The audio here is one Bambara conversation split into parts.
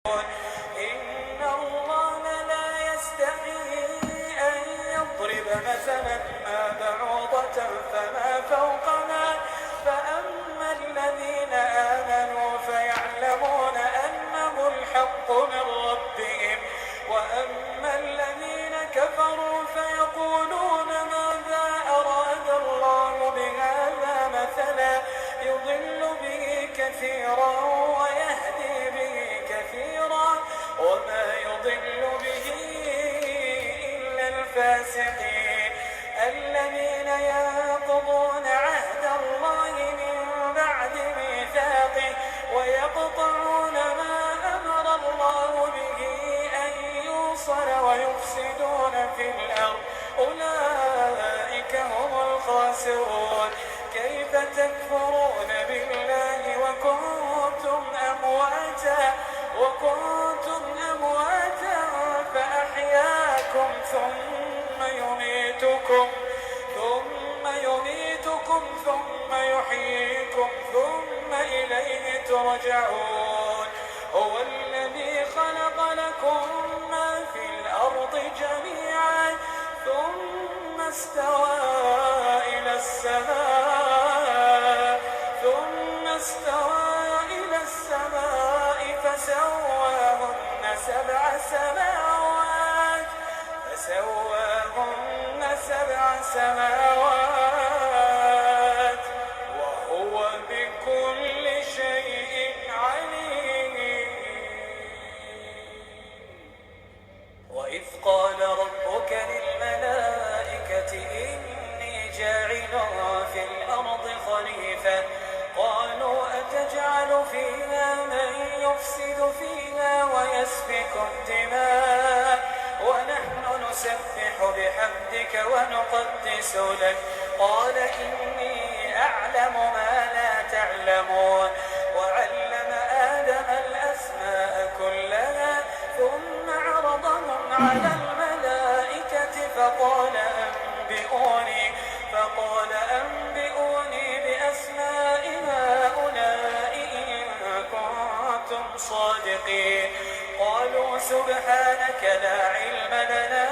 إن الله لا يستحيي أن يضرب مثلا ما بعوضة فما فوقها فأما الذين آمنوا فيعلمون أنه الحق من ربهم وأما الذين كفروا فيقولون ماذا أراد الله بهذا مثلا يضل به كثيرا ويهدي به كثيرا وما يضل به إلا الفاسقين الذين ينقضون عهد الله من بعد ميثاقه ويقطعون ما أمر الله به أن يوصل ويفسدون في الأرض أولئك هم الخاسرون كيف تكفرون بالله وكنتم أمواتا فأحياكم ثم يميتكم ثم يحييكم ثم إليه ترجعون هو الذي خلق لكم ما في الأرض جميعا ثم استوى إلى السماء فسواهن سبع سماوات وهو بكل شيء عليم وإذ قال ربك للملائكة إني جاعل في الأرض خليفة قالوا أتجعل فيها من يفسد فيها ويسفك الدماء ونحن نسبح بحمدك ونقدس لك قال إني أعلم ما لا تعلمون وعلم آدم الأسماء كلها ثم عرضهم على الملائكة فقال أنبئوني بأسماء هؤلاء إن كنتم صادقين قالوا سبحانك لا علم لنا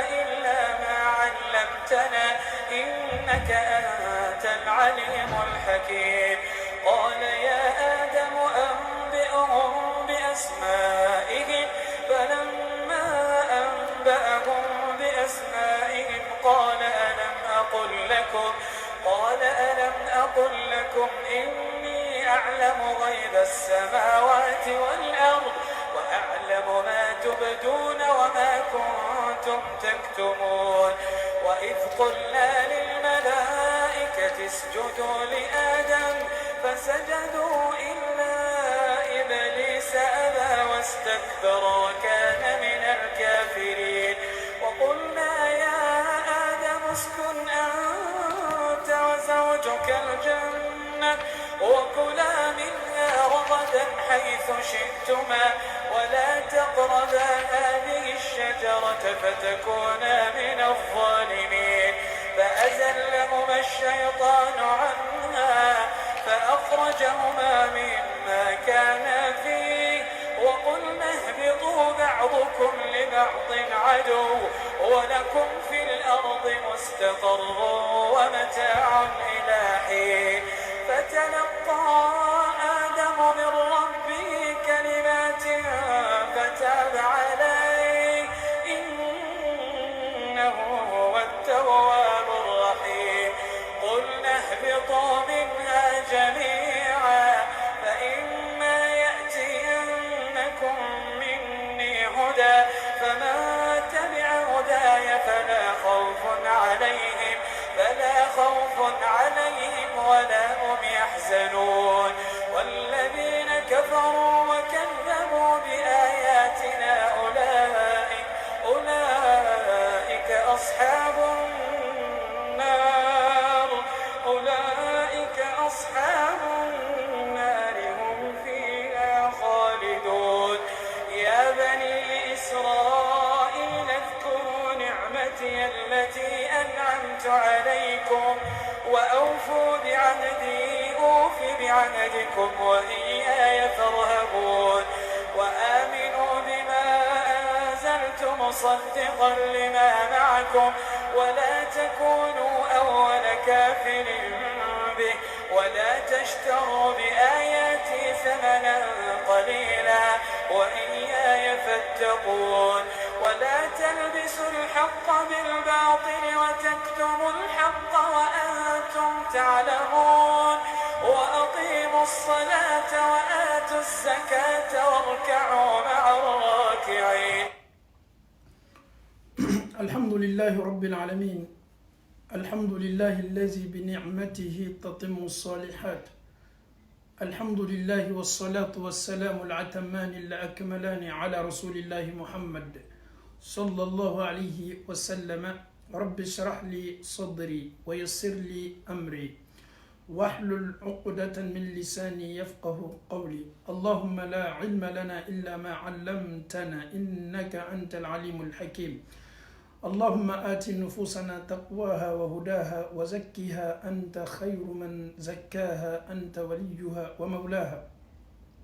إلا ما علمتنا إنك أنت العليم الحكيم قال يا آدم أنبئهم بأسمائهم فلما أنبأهم بأسمائهم قال ألم أقل لكم إني أعلم غيب السماوات والأرض وأعلم ما تبدون وما كنتم تكتمون وإذ قلنا للملائكة اسجدوا لآدم فسجدوا إلا إبليس أبى واستكبر وكان من الكافرين وقلنا يا آدم اسكن أنت وزوجك الجنة وكلا منها رغدا حيث شئتما ولا تقربا هذه الشجرة فتكونا من الظالمين فأزلهما الشيطان عنها فأخرجهما مما كانا فيه وقلنا اهبطوا بعضكم لبعض عدو ولكم في الأرض مستقر ومتاع إلى حين فتلقى آدم من ربه كلمات فتاب عليه إنه هو التواب الرحيم قلنا اهبطوا منها جميعا فإما يأتينكم مني هدى فمن تبع هداي فلا خوف عليهم ولا هم يحزنون والذين كفروا وكذبوا بآياتنا أولئك أصحاب النار هم فيها خالدون يا بني إسرائيل اذكروا نعمتي التي أنعمت عليكم وأوفوا بعهدي أوف بعهدكم وإياي فارهبون وآمنوا مصدقا لما معكم ولا تكونوا أول كافر به ولا تشتروا بآياتي ثمنا قليلا وإياي فاتقون ولا تلبسوا الحق بالباطل وتكتموا الحق وأنتم تعلمون وأقيموا الصلاة وآتوا الزكاة واركعوا مع الراكعين. الحمد لله رب العالمين. الحمد لله الذي بنعمته تتم الصالحات. الحمد لله والصلاة والسلام الأتمان الأكملان على رسول الله محمد صلى الله عليه وسلم. رب اشرح لي صدري ويسر لي أمري واحلل عقدة من لساني يفقه قولي. اللهم لا علم لنا إلا ما علمتنا إنك أنت العليم الحكيم. اللهم آت نفوسنا تقواها وهداها وزكها أنت خير من زكاها أنت وليها ومولاها.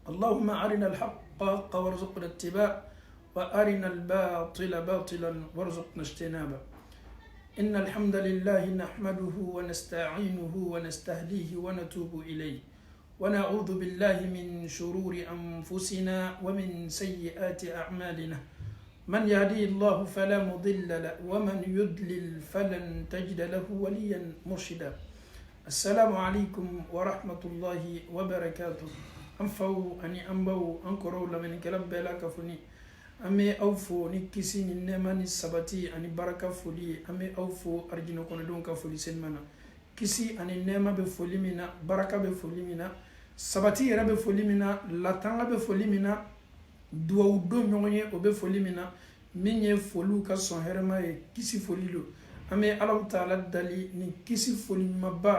اللهم أرنا الحق حقا وارزقنا اتباعه وأرنا الباطل باطلا وارزقنا اجتنابه. إن الحمد لله نحمده ونستعينه ونستهديه ونتوب إليه ونعوذ بالله من شرور أنفسنا ومن سيئات أعمالنا. من يهدي الله فلا مضل له ومن يضلل فلن تجد له وليا مرشدا. السلام عليكم ورحمة الله وبركاته. أنفو أني أنبو أنكرو لمن كلام بلا كفني أمي أوفو نكسي نمان السبتي أني بركة فلي أمي أوفو أرجنو كندون كفلي سنمنا كسي أني نما بفلي منا بركة بفلي منا سبتي رب بفلي منا لاتanga بفلي منا duwawu do ɲɔgɔn ye o bɛ foli min na min ye foliw ka sɔn hɛrɛma ye kisi foli lo an bɛ Alahu Taala dali ni kisi foli ɲumanba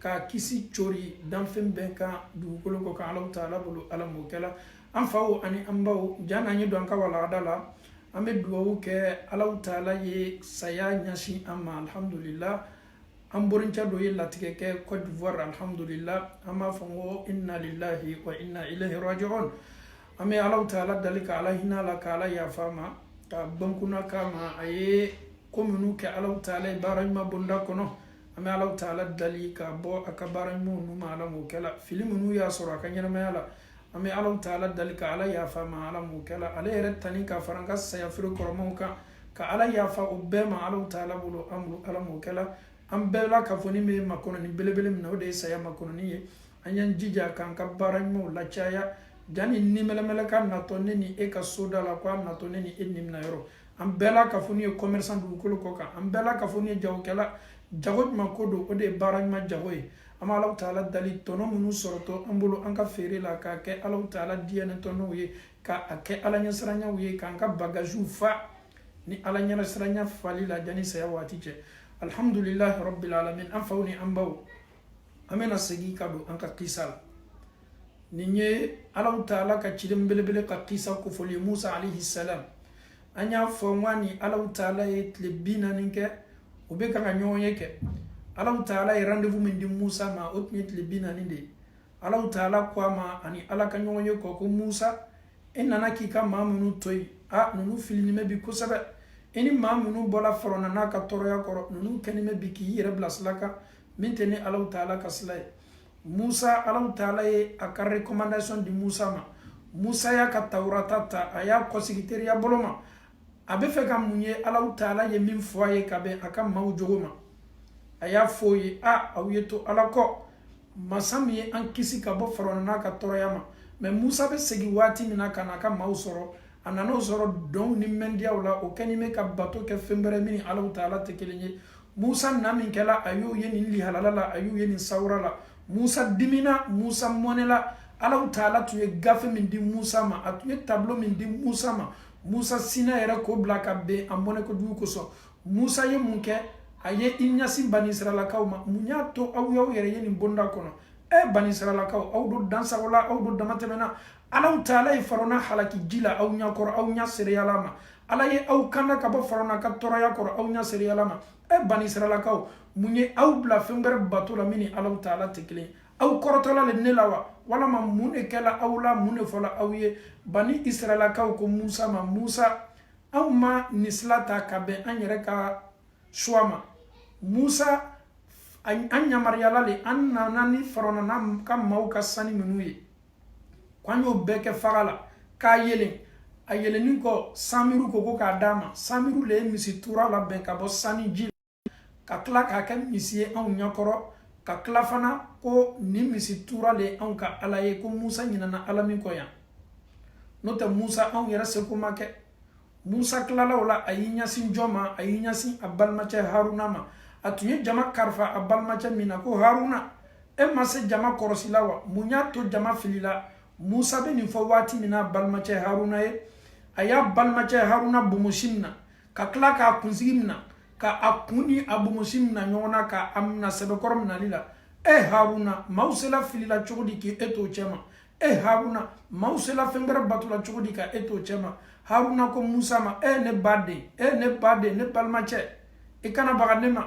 ka kisi cori danfɛn bɛɛ kan dugukolo kɔ kan Alahu Taala bolo ala m'o kɛla an faw ani an baw jan an ye don an ka walagada la an bɛ duwawu kɛ Alahu Taala ye saya ɲɛsin an ma alhamdulillah. an borincɛ dɔ ye latigɛ kɛ Côte d'Ivoire alhamdulillah. an b'a fɔ ko inna lillahi wa inna ilayhi raji'un. an bɛ Alahu Taala dali ka ala hinɛ la ka ala yafa ma ka bankuna kama a ye ko minnu kɛ Alahu Taala ye baara ɲuman bonda kɔnɔ. an bɛ Alahu Taala dali ka bɔ a ka baara ɲumanw nu ma ala m'o kɛla. fili minnu y'a sɔrɔ a ka ɲɛnamaya la an bɛ Alahu Taala dali ka ala yafa ma ala m'o kɛla. ale yɛrɛ tani ka fara an ka saya feere kɔrɔmaw kan ka ala yafa o bɛɛ ma Alahu Taala bolo ala m'o kɛla. an bɛɛ la ka fɔ ni bɛ makɔnɔni belebele min na o de ye saya makɔnɔni ye. an y'an jija k'an ka baara ɲumanw lacaya jani nimɛlɛmɛlɛ ka natɔ ne ni e ka soda la ko a natɔ ne ni e nimina yɔrɔ. an bɛɛ la ka fɔ ni ye commerçant dugukolo kɔ kan an bɛɛ la ka fɔ ni ye jagokɛla jago ɲuman ko don o de ye baara ɲuman jago ye. an bɛ Alahu Taala dali tɔnɔ minnu sɔrɔtɔ an bolo an ka feere la k'a kɛ Alahu Taala diyɛnɛ tɔnɔw ye k'a kɛ ala ɲɛsiranɲɛw ye k'an ka bagaziw fa ni ala ɲɛsiranɲɛ fali la jani saya waati cɛ. alhamdulillahi rabbil alamin. an faw ni an baw an bɛna segin ka don an ka kisa la. nin ye Alahu Taala ka cilen belebele ka kisa kofɔli Musa alayhi salam. an y'a fɔ n ni Alahu Taala ye tile 40 kɛ o bɛ ka ɲɔgɔn ye kɛ. Alahu Taala ye rendez-vous min di Musa ma o tun ye tile 40 de ye. Alahu Taala ko a ma ani ala ka ɲɔgɔn ye kɔ ko Musa e nana k'i ka maa minnu to yen ninnu filinen bɛ bi kosɛbɛ. i ni maa minnu bɔla Firawuna n'a ka tɔɔrɔya kɔrɔ ninnu kɛlen bɛ bi k'i yɛrɛ bila sira kan min tɛ ni Alahu Taala ka sira ye. Musa Alahu Taala ye a ka recommandation di Musa ma. Musa y'a ka Tawurata ta a y'a kɔsigi teriya bolo ma. a bɛ fɛ ka mun ye Alahu Taala ye min fɔ a ye ka bɛn a ka maaw jogo ma. a y'a fɔ o ye aw ye to ala kɔ masa min ye an kisi ka bɔ Firawuna n'a ka tɔɔrɔya ma. mais Musa bɛ segin waati min na ka n'a ka maaw sɔrɔ a nan'o sɔrɔ dɔnw ni mɛndiyaw la o kɛlen bɛ ka bato kɛ fɛn wɛrɛ min ni Alahu Taala tɛ kelen ye. Musa na min kɛla a y'o ye nin lihalala la a y'o ye nin sawura la. Musa dimina Musa mɔnɛla Alahu Taala tun ye gafe min di Musa ma a tun ye tableau min di Musa ma. Musa sina yɛrɛ ko bila ka bɛn a mɔnɛ kojugu kosɔn. Musa ye mun kɛ a ye i ɲɛsin Bani Israɛlakaw ma mun y'a to aw y'aw yɛrɛ ye nin bonda kɔnɔ. Bani Israɛlakaw aw do dansago la aw do damatɛmɛna. Alahu Taala ye Firawuna halaki ji la aw ɲɛkɔrɔ aw ɲɛ sereyala ma. ala ye aw kanda ka bɔ Firawuna ka tɔɔrɔya kɔrɔ aw ɲɛ sereyala ma. Bani Israɛlakaw mun ye aw bila fɛn wɛrɛ bato la min ni Alahu Taala tɛ kelen ye. aw kɔrɔtɔla le ne la wa walama mun de kɛla aw la mun de fɔla aw ye. Bani Israɛlakaw ko Musa ma Musa anw ma nin sila ta ka bɛn an yɛrɛ ka choix ma. Musa an yamaruyala le an nana ni Farawuna n'a ka maaw ka sani ninnu ye k'an y'o bɛɛ kɛ faga la k'a yelen a yelenin kɔ Samiru ko k'a d'a ma. Samiru le ye misi tura labɛn ka bɔ sani ji la ka tila k'a kɛ misi ye anw ɲɛkɔrɔ ka tila fana ko nin misi tura le anw ka Ala ye ko Musa ɲinana Ala min kɔ yan n'o tɛ Musa anw yɛrɛ seko ma kɛ. Musa tilala o la a y'i ɲɛsin jɔn ma? A y'i ɲɛsin a balimacɛ Haruna ma. A tun ye jama karifa a balimacɛ min na ko Haruna e ma se jama kɔrɔsila wa? Mun y'a to jama filila? Musa bɛ nin fɔ waati min na a balimacɛ Haruna ye. A y'a balimacɛ Haruna bomosi minɛ ka tila k'a kunsigi minɛ ka a kun ni a bomosi minɛ ɲɔgɔn na ka a minɛ sɛbɛkɔrɔ minɛli la. Haruna maaw sela filila cogo di k'e t'o cɛ ma? Haruna maaw sela fɛn wɛrɛ batula cogo di ka e t'o cɛ ma? Haruna ko Musa ma ne baden ne baden ne balimacɛ i kana baga ne ma.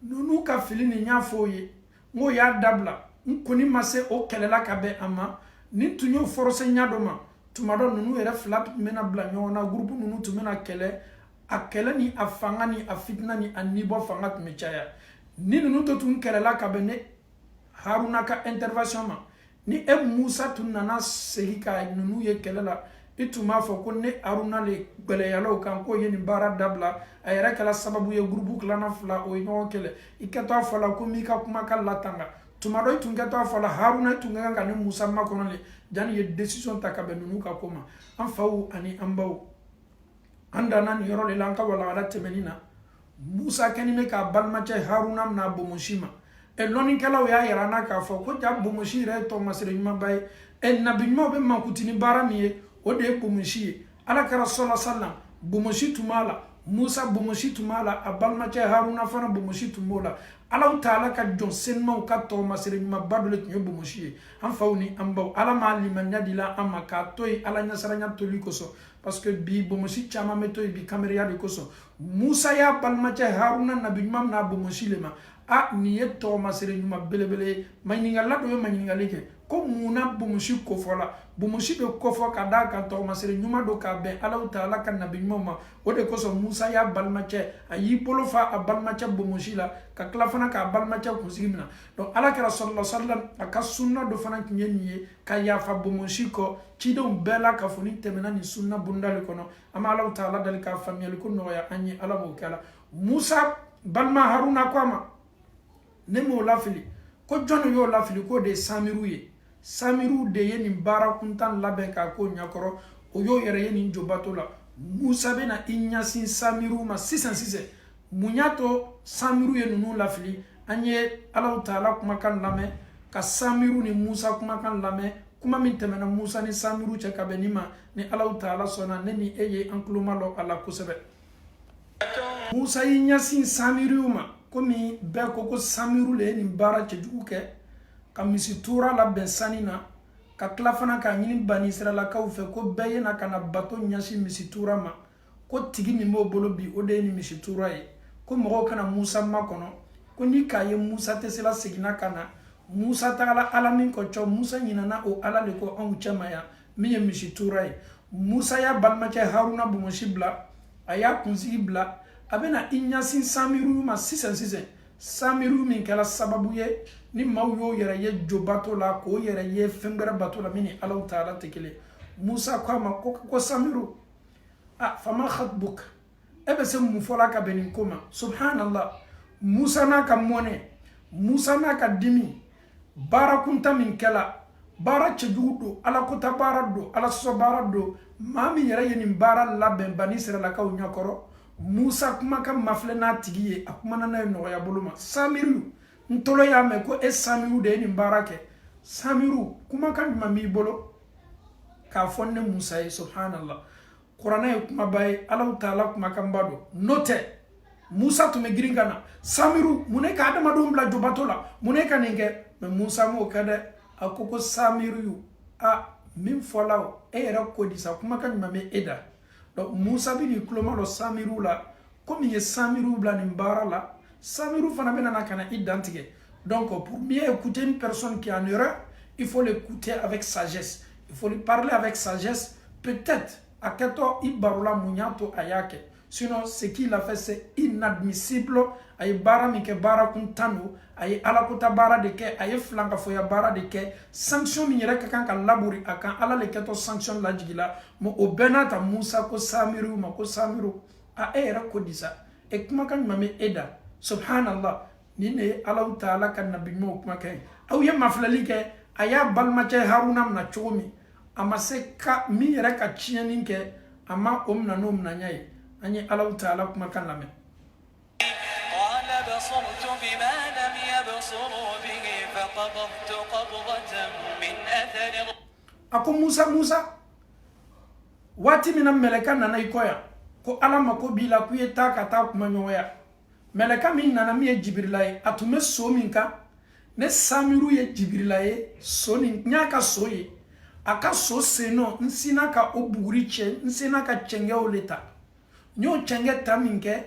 Ninnu ka fili nin y'a fɔ o ye n ko y'a dabila n kɔni ma se o kɛlɛla ka bɛn a ma ni tun y'o forcer ɲɛ dɔ ma tuma dɔ ninnu yɛrɛ fila tun bɛna bila ɲɔgɔn na groupe ninnu tun bɛna kɛlɛ a kɛlɛ ni a fanga ni a fitina ni a nibɔ fanga tun bɛ caya. Ni ninnu to tun kɛlɛla ka bɛn ne Haruna ka intervention ma ni Musa tun nana segin ka ninnu ye kɛlɛ la i tun b'a fɔ ko ne Haruna le gbɛlɛyala o kan k'o ye nin baara dabila a yɛrɛ kɛla sababu ye groupe tilana fila o ye ɲɔgɔn kɛlɛ i kɛtɔ a fɔ la ko m'i ka kumakan latanga tuma dɔ i tun kɛtɔ a fɔ la Haruna tun ka kan ka ni Musa makɔnɔ le janni ye décision ta ka bɛn ninnu ka ko ma. An faw ani an baw an danna nin yɔrɔ de la an ka walawala tɛmɛnin na Musa kɛnin bɛ k'a balimacɛ Haruna minɛ a bomosi ma. Lɔnnikɛlaw y'a yira n'a k'a fɔ ko ja bomosi yɛrɛ ye tɔmasere ɲumanba ye. Nabi ɲumanw bɛ mankuti ni baara min ye o de ye bomosi ye. Alakira sɔla sallam bomosi tun b'a la, Musa bomosi tun b'a la, a balimacɛ Haruna fana bomosi tun b'o la. Alahu Taala ka jɔn senumanw ka tɔmasere ɲumanba dɔ de tun ye bomosi ye. An faw ni an baw Ala m'a limaniya dila an ma k'a to yen Ala ɲɛsiranya toli kosɔn parce que bi bomosi caman bɛ to yen bi kameriya de kosɔn. Musa y'a balimacɛ Haruna nabi ɲuman minɛ a bomosi le ma. Nin ye tɔmasere ɲuman belebele ye. Maɲininkala dɔ ye maɲininkali kɛ ko munna bomosi kofɔla? Bomosi bɛ kofɔ ka d'a kan tɔmasere ɲuman don k'a bɛn Alahu Taala ka nabi ɲumanw ma. O de kosɔn Musa y'a balimacɛ a y'i bolo fa a balimacɛ bomosi la ka tila fana k'a balimacɛ kunsigi minɛ. Donc Alakira sallallahu alaihi wasallam a ka sunna dɔ fana tun ye nin ye ka yafa bomosi kɔ cidenw bɛɛ la ka fɔ ni tɛmɛna nin sunna bonda le kɔnɔ. An bɛ Alahu Taala deli k'a faamuyali ko nɔgɔya an ye Ala b'o kɛ la. Musa balima Haruna ko a ma ne m'o lafili ko jɔnni y'o lafili k'o de ye Samiru ye. Samiru de ye nin baara kuntan labɛn k'a k'o ɲɛkɔrɔ o y'o yɛrɛ ye nin jobato la. Musa bɛna i ɲɛsin Samiru ma sisan mun y'a to Samiru ye ninnu lafili? An ye Alahu Taala kumakan lamɛn ka Samiru ni Musa kumakan lamɛn kuma min tɛmɛna Musa ni Samiru cɛ ka bɛn nin ma ni Alahu Taala sɔnna ne ni e ye an tulo ma lɔ a la kosɛbɛ. Musa y'i ɲɛsin Samiru ma komi bɛɛ ko Samiru le ye nin baara cɛjugu kɛ ka misi tura labɛn sani na ka tila fana k'a ɲini Bani Israɛlakaw fɛ ko bɛɛ ye na ka na bato ɲɛsin misi tura ma ko tigi min b'o bolo bi o de ye nin misi tura ye ko mɔgɔw kana Musa makɔnɔ ko ni k'a ye Musa tɛ se la seginna ka na Musa tagala Ala min kɔ cɔ Musa ɲinana o Ala le kɔ anw cɛ ma yan min ye misi tura ye. Musa y'a balimacɛ Haruna bomosi bila a y'a kunsigi bila a bɛna i ɲɛsin Samiru ma sisan Samiru min kɛla sababu ye ni maaw y'o yɛrɛ ye jobato la k'o yɛrɛ ye fɛn wɛrɛ bato la min ni Alahu Taala tɛ kelen. Musa ko a ma ko Samiru fama khatbuk e bɛ se mun fɔla ka bɛn nin ko ma? Subhanallah, Musa n'a ka mɔnɛ, Musa n'a ka dimi, baara kunta min kɛla, baara cɛjugu don, Ala kota baara don, Ala sɔsɔ baara don, maa min yɛrɛ ye nin baara labɛn Bani Israɛlakaw ɲɛkɔrɔ. Musa kumakan mafilɛ n'a tigi ye a kumana n'a ye nɔgɔya bolo ma. Samiru n tolo y'a mɛn ko Samiru de ye nin baara kɛ. Samiru kumakan jumɛn b'i bolo k'a fɔ ne Musa ye? Subhanallah, kuranɛ ye kumaba ye, Alahu Taala kumakanba don. N'o tɛ Musa tun bɛ girin ka na Samiru mun ne ka adamadenw bila jobato la, mun ne ka nin kɛ? Mais Musa m'o kɛ dɛ. A ko Samiru min fɔla o e yɛrɛ ko di sa kumakan jumɛn bɛ e da? Donc Musa bɛ nin kuloma dɔ Samiru la komi ye Samiru bila nin baara la Samiru fana bɛna na ka na i dantigɛ. Donc pour mieux écouter une personne qui est en erreur, il faut l'écouter avec sagesse, il faut lui parler avec sagesse. Peut-être aketo ibarula munyato ayake. Sinon, ce qu'il a fait, c'est inadmissible. Aye bara mike bara kuntano, aye alakuta bara de ke, aye flanga foya bara de ke, sanction minyere kakan ka laburi akan ala le keto sanction la jigila, mo obenata Musa ko Samiru, ma ko Samiru, a era kodisa. E kuma kan mame eda, subhanallah, nine ala ta'ala kan nabi mo kuma kan. Au ye maflali ke, aya balmache Haruna mna chomi, ama se ka minyere ka chianin ke, ama omna no mna nyai. أني الله تعالى كما كان لمن قال بصرت بما لم يبصروا به فقبضت قبضة من أثر أكو موسى واتي من الملكة نانا يكويا كو ألا مكو بيلا كوية تاكا تاك منيويا ملكة من نانا مية جبريلاي أتومي سو منكا نساميرو يه جبريلاي سو نياكا سوي أكا سو سينو نسينا كا أبوريچه نسينا كا چنگه ولتا nyo chenge taminke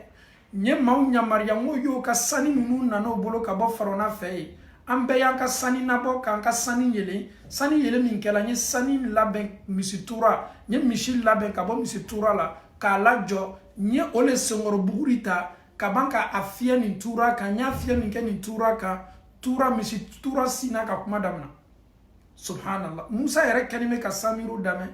nye mau nyamaria ngoyo ka sani nunu nano bolo ka bo farona fei ambe yanka sani nabo kanka sani yele minkela nye sani laben misitura nye mishil laben ka bo misitura la ka lajo nye ole sengoro bugurita ka banka afia ni tura ka nya afia minke ni tura ka tura misitura sina ka kuma damna subhanallah Musa yere kanime ka Samiru dame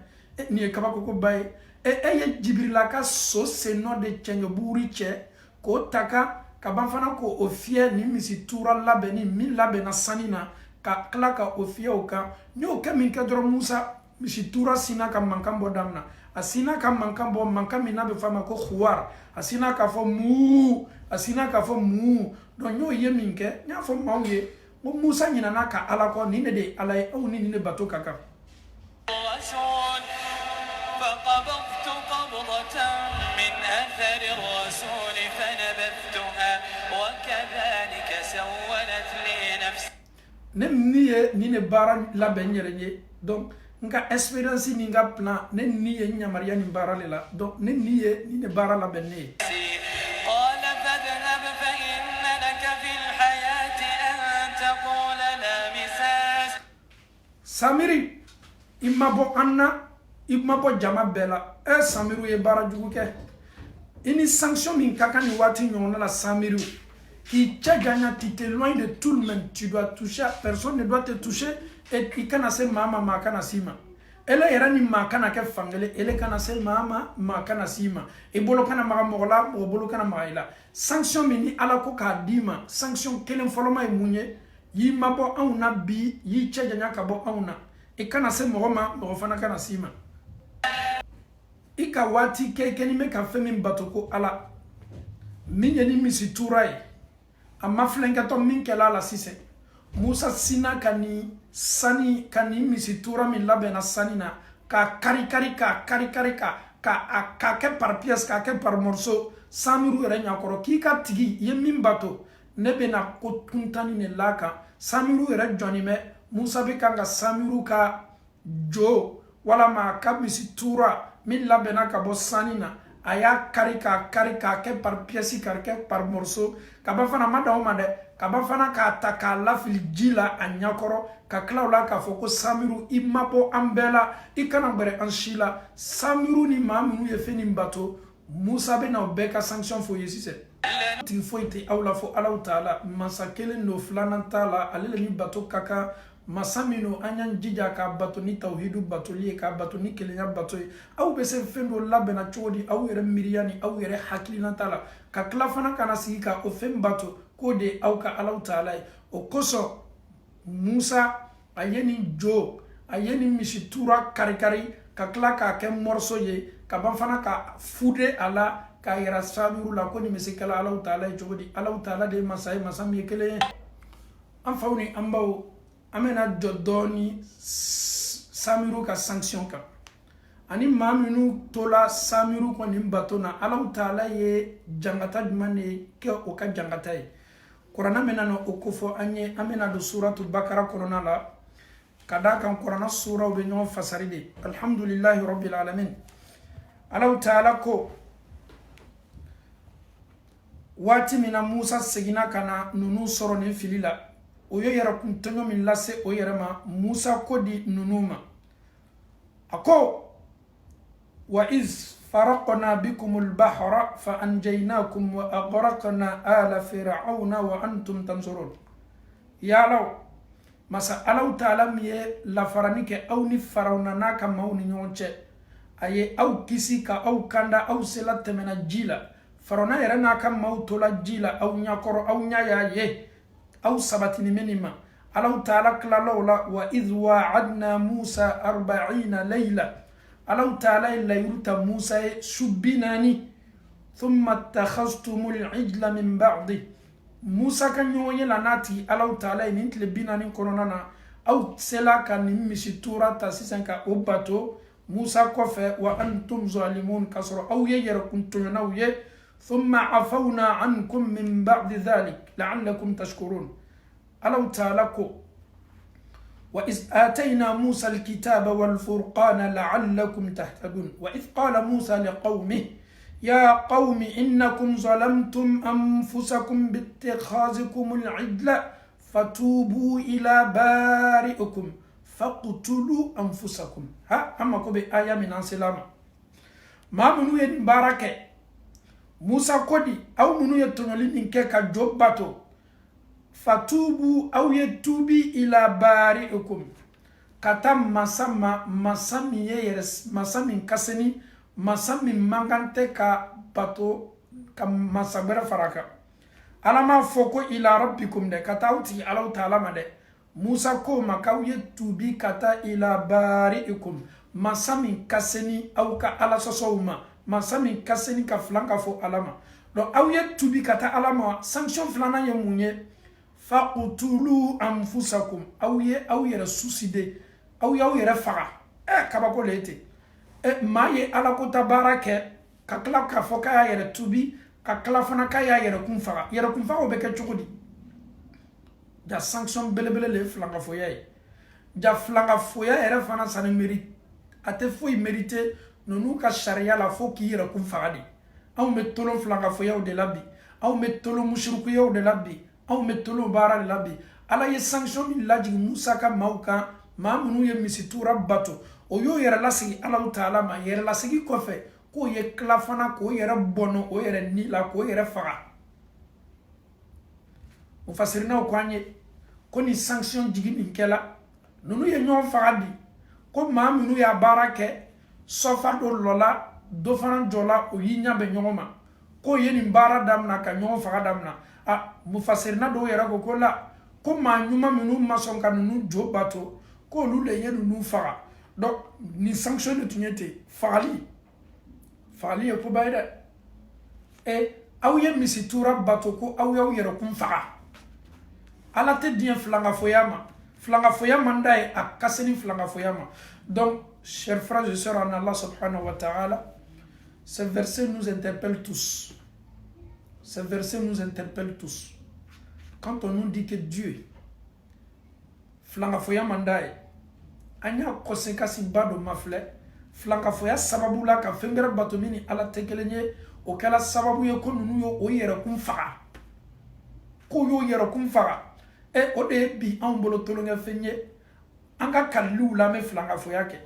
ni kabako ko bay eye Jibrila ka so seno de chenge buri che ko taka ka banfana ko ofie ni misi tura labe ni mi labe na sanina ka klaka ofie oka nyo ke min ka dro Musa misi tura sina ka mankambo damna asina ka mankambo mankami na be fama ko khuwar asina ka fo mu don nyo ye minke nya fo mawye mo Musa nyina na ka ala ko ni ne de ala e o ni ne bato kaka فقبضت قبضة من أثر الرسول فنبذتها وكذلك سولت لي نفسي نمنيه نيني بارا لا بنيرني donc nga experience ni nga plan ne niye nyamaria ni bara lela donc ne niye ni ne bara la benni قال فاذهب فإن لك في الحياة أن تقول لا مساس Samiri imabo anna Ibmapo jama bela Samiru ye bara jugu ke ini sanction min kakani wati nyona la Samiru qui gagna tu t'es loin de tout le monde tu dois toucher personne ne doit te toucher et qui kana se mama makana sima ele era ni makana ke fangele ele kana se mama makana sima e bolo kana maga mogola o bolo kana maila sanction min ni ala ko ka dima sanction kelen foloma e munye yi mabo auna bi yi gagna ka bo auna e kana se mogoma mo fana kana sima ika wati keni me ka femi batoko ala minyeni misiturai amma flenka to minkela la sise Musa sina kani sani kani misitura min labena sanina ka kari ka ke par pièce ka ke par morceau Samiru renya koro kika tigi ye min bato nebe na ko tuntani ne laka Samiru re joni me Musa be kanga Samiru ka jo wala ma ka misitura min labena ka bo sanina aya kari ka ke par pièce ke par morceau ka ba fana madaw de ka ba fana ka taka la fil jila anyakoro ka klaula ka foko Samiru imapo ambela ikana bare anshila Samiru ni mamunu ye feni mbato Musa be na beka sanction fo yesise ti foite awla fo Allah taala masakele no flana taala alele ni bato kaka masamino anyan jija ka bato ni tawhidu bato liye ka bato ni kelenya bato au be se fendo labena chodi au yere miriani au yere hakilina tala ka klafana kana sika o fem bato kode au ka Allah taala o koso Musa ayeni jo ayeni misitura karikari ka klaka ke morso ye ka banfana ka fude ala ka yera Samiru la koni misikala Allah taala jodi Allah taala de masai masami kele an fawni ambaw amena dodoni Samiru ka sanction ka ani maminu tola Samiru ko nimbatona Allah taala ye jangata jumane ke o ka jangata ye Qur'an mena no okofo anye amena do suratul Baqara korona la kada kan Qur'an sura be no fasaride alhamdulillahi rabbil alamin Allah taala ko wati mina Musa segina kana nunu soro ne filila oyo yara kuntonyo min lase o yara ma Musa ko di nunuma ako وإذ فرقنا بكم البحر فأنجيناكم وأغرقنا آل فرعون وأنتم تنظرون يا لو مسا ألو تعالى مي لفرانيك أو نفرعون ناكا موني نيونچه أي أو كيسيكا أو كاندا أو سلات من الجيلة فرعون يرنا كم موتولا جيلة أو نياكور أو نيايا يه أو سباتني منما ألو تعالى كلا وإذ وعدنا موسى 40 ليلة ألو تعالى إلا يرتا موسى سبناني ثم اتخذتم العجل من بعده موسى كان يوين لناتي ألو تعالى ننت لبناني كونانا أو سلا كان نمشي تورا تاسيسان كأوباتو موسى كفى وأنتم ظالمون كسر أو يجركم تنوي ثم عفونا عنكم من بعد ذلك لعلكم تشكرون ألو تعالى وإذ آتينا موسى الكتاب والفرقان لعلكم تهتدون وإذ قال موسى لقومه يا قوم إنكم ظلمتم أنفسكم باتخاذكم العجل فتوبوا إلى بارئكم فاقتلوا أنفسكم ها أما كوبي آية من السلام ما منو ينبارك موسى كودي أو منو يتنولين إنكي كجوباتو fatubu au yetubi ila bari'ikum kata masami yeres masami kaseni masami mangante ka bato ka masabera faraka alama foko ila rabbikum de kata uti ala ta'ala made musa ko makaw yetubi kata ila bari'ikum masami kaseni au ka ala sosowma masami kaseni ka flanka fo alama do au yetubi kata alama sanction flana yemunye faqtulu anfusakum aw yara suicide aw yara faga kabako lete maye ala ko tabarake ka kala ka foka yara tubi ka kala fana ka yara kun faga be ke chukudi da sanction belebele le flanga foya ja flanga foya yara fana sa ne mérite ate foi mérité nonu ka sharia la fo ki yara kun faga di aw metolo flanga foya de labi aw metolo mushriku yo de labi aw metolo bara labi ala ye sanction min laji musa ka mauka mamunu ye misitura bato o yo yera lasigi ala taala ma yera lasigi kofe ko ye klafana ko yera bono o yera nila ko yera faga mufasirina ko anye ko ni sanction jigi min kela nunu ye nyon faga di ko mamunu ya barake sofa do lola do fana jola o yinya be nyoma ko ye ni bara damna ka nyon faga damna mufasirina do yera ko kola ko ma nyuma minu mason kan nu jo bato ko lu le yenu nu faga donc ni sanction de tunyete fali e ko bayda aw ye misitura bato ko aw yera kun faga ala te dien flanga foyama ndai akaseni flanga foyama. Donc chers frères et sœurs en Allah subhanahu wa ta'ala, ce verset nous interpelle tous. Ce verset nous interpelle tous. Quand on nous dit que Dieu, flangafoya mandaye, anya konsekasi bado mafle, flangafoya sababu la ka fengera batomini ala tekelenye, okala sababu ye ko nunu yo oyera kumfaga. Ko yo yera kumfaga. Ode bi ambolo tolonga fenye, anga kallu la me flangafoya ke.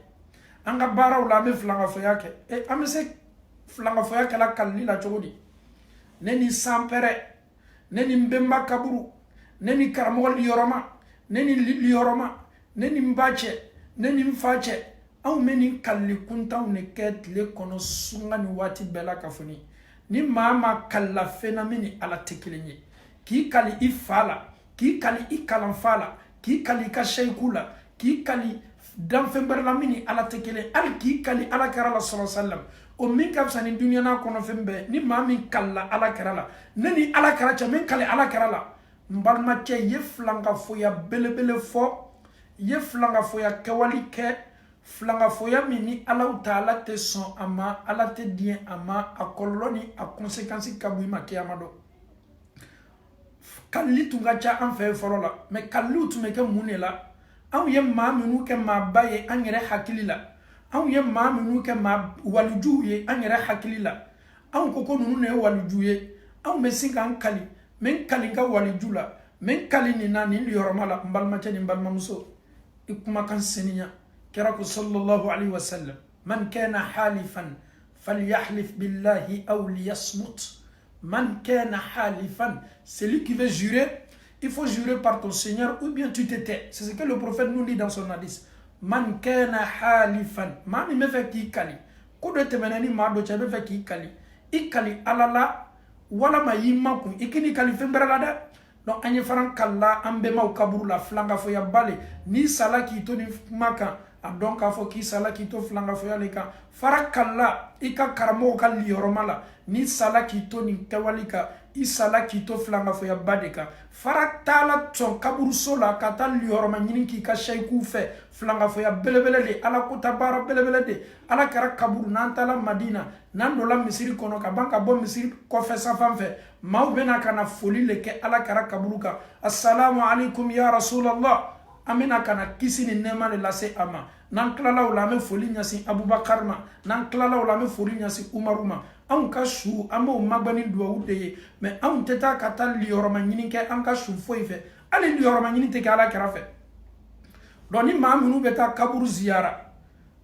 Anga bara la me flangafoya ke. Amese flangafoya ke la kalli la chogodi. Neni sampere, neni mbemba kaburu, neni karamol lioroma, neni lioroma, neni mbache, neni mfache, au meni kalli kunta uneket le kono sunga ni wati bela kafuni. Ni mama kalla fenamini ala tekilenye. Ki kali ifala, ki kali ikalanfala, ki kali kashaykula, ki kali damfemberlamini ala tekele, al ki kali ala karala sallallahu alaihi wasallam. O min ka fisa ni dunia na kono fembe ni maa min kala ala kerala neni ala kera cha min kale ala kerala mbalma che ye flanga foya belebele fo ye flanga foya kewali ke flanga foya mini ala taala te son ama ala te dien ama akoloni a conséquence kabu ma kiyamado kalli tunga cha an fe forola me kallu tu me ke munela aw ye maa minu ke ma baye an yere hakilila aw ye maa minu ke ma walujuye an yere hakilila aw koko nunu ne walujuye aw me singa an kali men kali ka walujula men kali ni na ni yoromala mbalma cha ni mbalma muso ikuma kan seninya kera ko sallallahu alaihi wasallam man kana halifan falyahlif billahi aw liyasmut. Man kana halifan, celui qui veut jurer, il faut jurer par ton Seigneur ou bien tu te tais. C'est ce que le prophète nous dit dans son hadith. Man kana halifan, man me fait qui kali. Ko do temenani ma do chabe fait qui kali. Ikali alala wala ma yimma ku ikini kali fembera la da. Donc anye faran kala ambe ma kaburu la flanga fo ya bale ni sala ki to ni maka donc a fo ki sala ki to flanga fo ya leka farakalla ika karamo ka lioromala ni sala ki to ni tewalika isala ki to flanga fo ya badeka faratala ton kaburu sola kata lioroma nyini ki ka shayku fe flanga fo ya belebele de ala ko tabara belebele de ala kara kaburu nantala madina nandola misiri kono ka banka bo misiri ko fe sa fanfe maw bena kana foli leke ala kara kaburu ka assalamu alaikum ya rasulallah amena kana kisi ni nema le lase ama nan klala wala me foli nyasi abubakar ma nan klala wala me foli nyasi umaruma an ka shu amo magbani duwa udeye me an teta kata lioroma nyini ke an ka shu foife ali lioroma nyini te kala karafe doni maamunu beta kaburu ziyara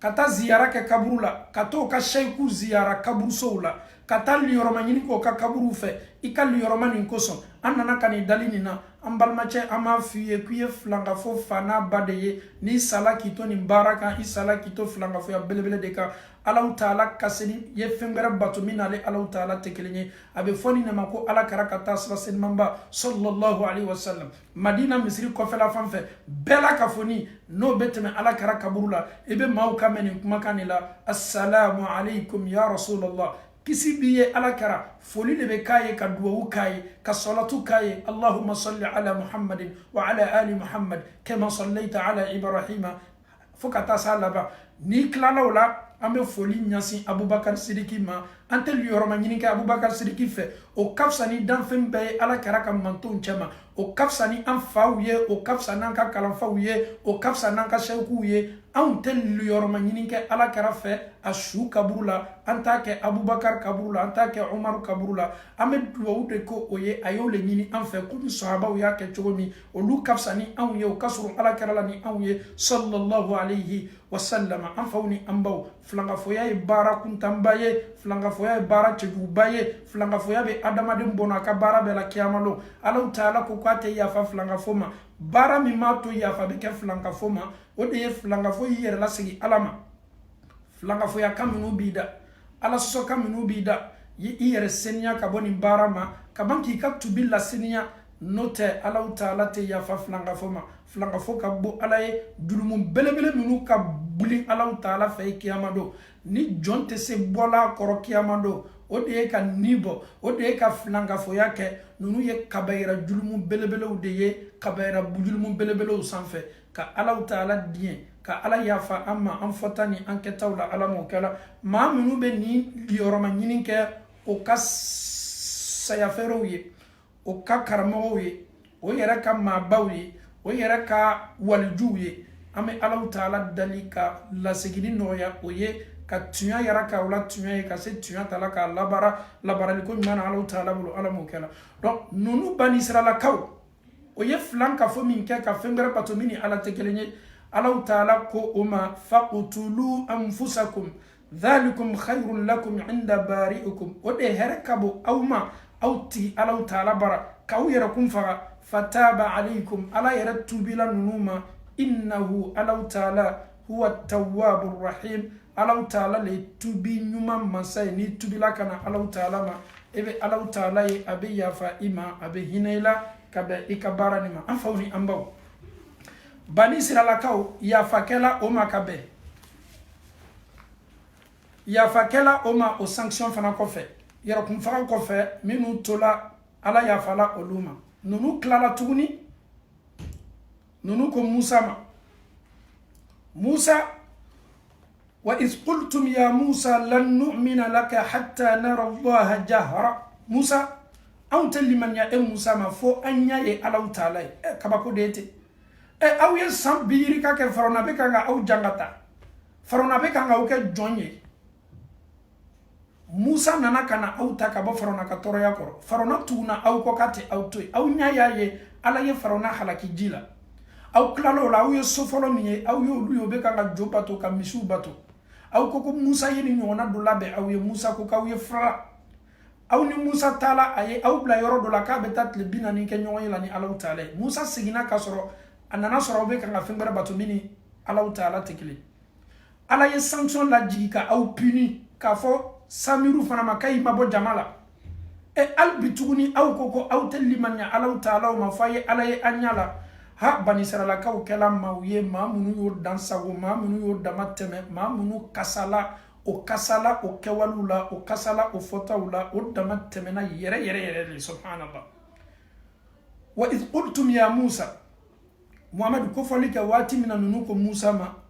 kata ziyara ke kaburu la kato ka shayku ziyara kaburu soula kata lioroma nyini ko ka kaburu fe ika lioroma nin koson anana kani dalini na ambalmache ama fiye kuye flanga fo fana badeye ni sala kito ni baraka isala kito flanga fo ya belebele deka Allah taala kaseni ye fengara batu minale Allah taala tekelenye abe foni na mako ala karakata sallallahu mamba sallallahu alaihi wasallam madina misri ko fela fanfe bela kafoni no beteme ala karakaburula ebe mau kameni kumakanila assalamu alaikum ya rasulullah kisi biye ala kara foli de be kaye ka duwa kaye ka salatu kaye allahumma salli ala muhammadin wa ala ali muhammad kama sallaita ala ibrahima fokata salaba ni klala wala ambe foli nyasi abubakar sidiki ma antel yoroma nyini ka abubakar sidiki fe o kafsani dan fembe ala kara ka manton chama o kafsani an fawye o kafsana ka kalan fawye o kafsana ka shekuye an tel yoroma nyini ka ala kara fe ashu kaburula antake abubakar kaburula antake umar kaburula ambe duwude ko oye ayole nyini an fe ko sahaba ya ke chogomi o lu kafsani an ye o kasuru ala kara la ni an ye sallallahu alayhi wa sallam an fawni ambaw flanga foya e bara kuntambaye flanga foya e bara chegubaye flanga foya be adama de mbona ka bara be la kiamalo ala taala ko kwate ya fa flanga foma bara mi mato ya fa be ke flanga foma o de flanga fo yere la sigi alama flanga foya kamunu bida ala so kamunu bida yere senya ka boni bara ma ka banki ka tubilla senya note ala taala te ya fa flanga foma flanga fo ka bo alaye dulumu belebele minu ka buli ala taala fe kiamado ni jonte se bola koro kiamado o de ka nibo o de ka flanga fo yake nunu ye kabayra dulumu belebele o de ye kabayra bujulumu belebele o sanfe ka ala taala dien ka ala yafa amma an fotani an ketawla ala mo kala ma minu be ni lioroma nyini ke o ka sayafero ye o ka karamo ye o yera ka mabawi o yera ka walju ye ame ala taala dalika la segini noya o ye ka tunya yara ka wala tunya ye ka se tunya tala ka labara ni ko mana ala taala bulu ala mo kala donc nunu bani israila kaw o ye flanka fo min ke ka fengara pato mini ala tekelenye ala taala ko uma faqtulu anfusakum dhalikum khairun lakum inda bari'ikum o de herkabo awma awti ala taala bara kaw yara kum faga fataba alaykum ala yara tubila nunuma innahu ala taala huwa at-tawwabur rahim ala taala le tubi nyuma masai ni tubila kana ala taala ma ebe ala taala ye abe yafa ima abe hinaila kabe ikabara nima anfawni ambaw bani israila kaw yafa kala o makabe yafa kala o ma o sanction fana ko fe yara kum fara ko fe minu tola ala yafa la oluma nunu klala tuguni nunu ko Musa wa iz qultum ya Musa lan nu'mina laka hatta nara Allah jahra Musa anta liman ya Musa ma fo anya ye ala taala kabako dete aw ye sambiri ka ke farona be kanga aw jangata farona be kanga o ke jonye Musa nana kana aw ta ka ba farona ka toro ya koro farona tuna aw ko kate aw toy aw nya ya ye ala ye farona halaki jila aw klalo la aw ye sofolo ni aw yo lu yo be kanga jobato ka misu bato aw ko Musa ye ni ɲɔgɔnna dɔ labɛn aw ye Musa ko k'aw ye fara aw ni Musa taala a ye aw bila yɔrɔ dɔ la k'a bɛ taa tile 40 kɛ ɲɔgɔn ye la ni Alahu Taala ye Musa seginna ka sɔrɔ a nana sɔrɔ aw bɛ kan ka fɛn wɛrɛ bato min ni Alahu Taala tɛ kelen Ala ye sanction lajigi ka aw puni k'a fɔ Samiru fana ma k'a ma bɔ jama la hali bi tuguni aw ko aw tɛ limaniya Alahu Taala ma fɔ a ye Ala ye an ɲa la ha Bani Israilakaw kɛla maaw ye maa minnu y'o dansago maa minnu y'o dama tɛmɛ maa minnu kasala o kɛwaliw la o kasala o fɔtaw la o dama tɛmɛna yɛrɛ de subhanallah wa idh qultum ya Musa Muhammad ko fɔli kɛ waati min na ninnu ko Musa ma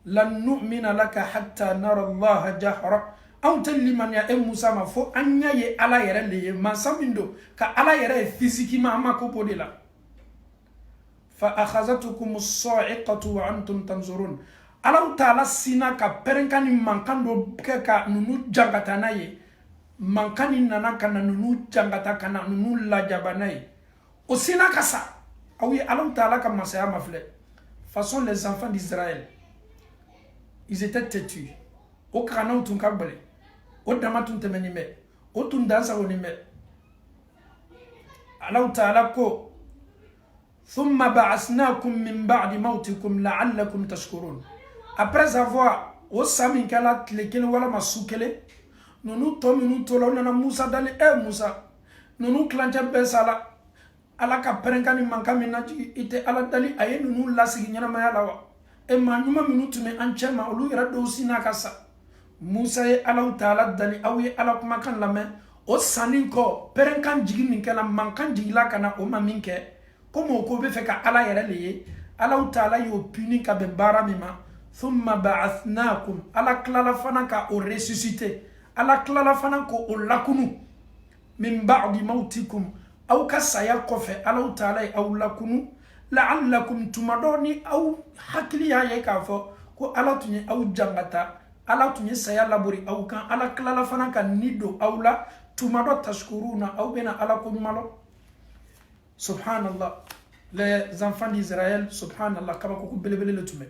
lan nu'mina laka hatta nara Allah jahra anw tɛ limaniya Musa ma fo an ɲa ye Ala yɛrɛ le ye masa min don ka Ala yɛrɛ ye physiquement an ma ko bo de la fa akhazatukum as-sa'iqatu wa antum tanzurun Alahu Taala sina ka pɛrɛnkan ni mankan dɔ kɛ ka ninnu jangata n'a ye mankan ni nana ka na ninnu jangata ka na ninnu lajaba n'a ye o sina ka sa aw ye Alahu Taala ka masaya ma filɛ façon les enfants d'Israël ils étaient têtus o kaganaw tun ka gbɛlɛ o dama tun tɛmɛnin bɛ o tun dansagonin bɛ Alahu Taala ko ثم بعثناكم من بعد موتكم لعلكم تشكرون après avoir o sami kala tile kelen wala ma su kelen nunu to minnu tola nana Musa dali Musa nunu kilancɛ bɛɛ sala Ala ka pɛrɛnkan ni mankan min najigi i tɛ Ala dali a ye nunu lasigi ɲɛnamaya la wa maa ɲuman minnu tun bɛ an cɛ ma olu yɛrɛ dɔw sinna ka sa Musa ye Alahu Taala dali aw ye Ala kumakan lamɛn o sanni kɔ pɛrɛnkan jigi min kɛla mankan jigila ka na o ma min kɛ comme o ko bɛ fɛ ka Ala yɛrɛ le ye Alahu Taala y'o puni ka bɛn baara min ma thumma ba'athnakum Ala tilala fana ka o ressusciter Ala tilala fana ko o lakunu min ba'di mautikum aw ka saya kɔfɛ Alahu Taala ye aw lakunu la'allakum tumadɔ ni aw hakili y'a ye k'a fɔ ko Ala tun ye aw jangata Ala tun ye saya labori aw kan Ala tilala fana ka ni don aw la tumadɔ tashkuruna aw bɛna Ala ko ɲuman lɔ subhanallah les enfants d'Israël subhanallah kabako ko belebele le tun bɛ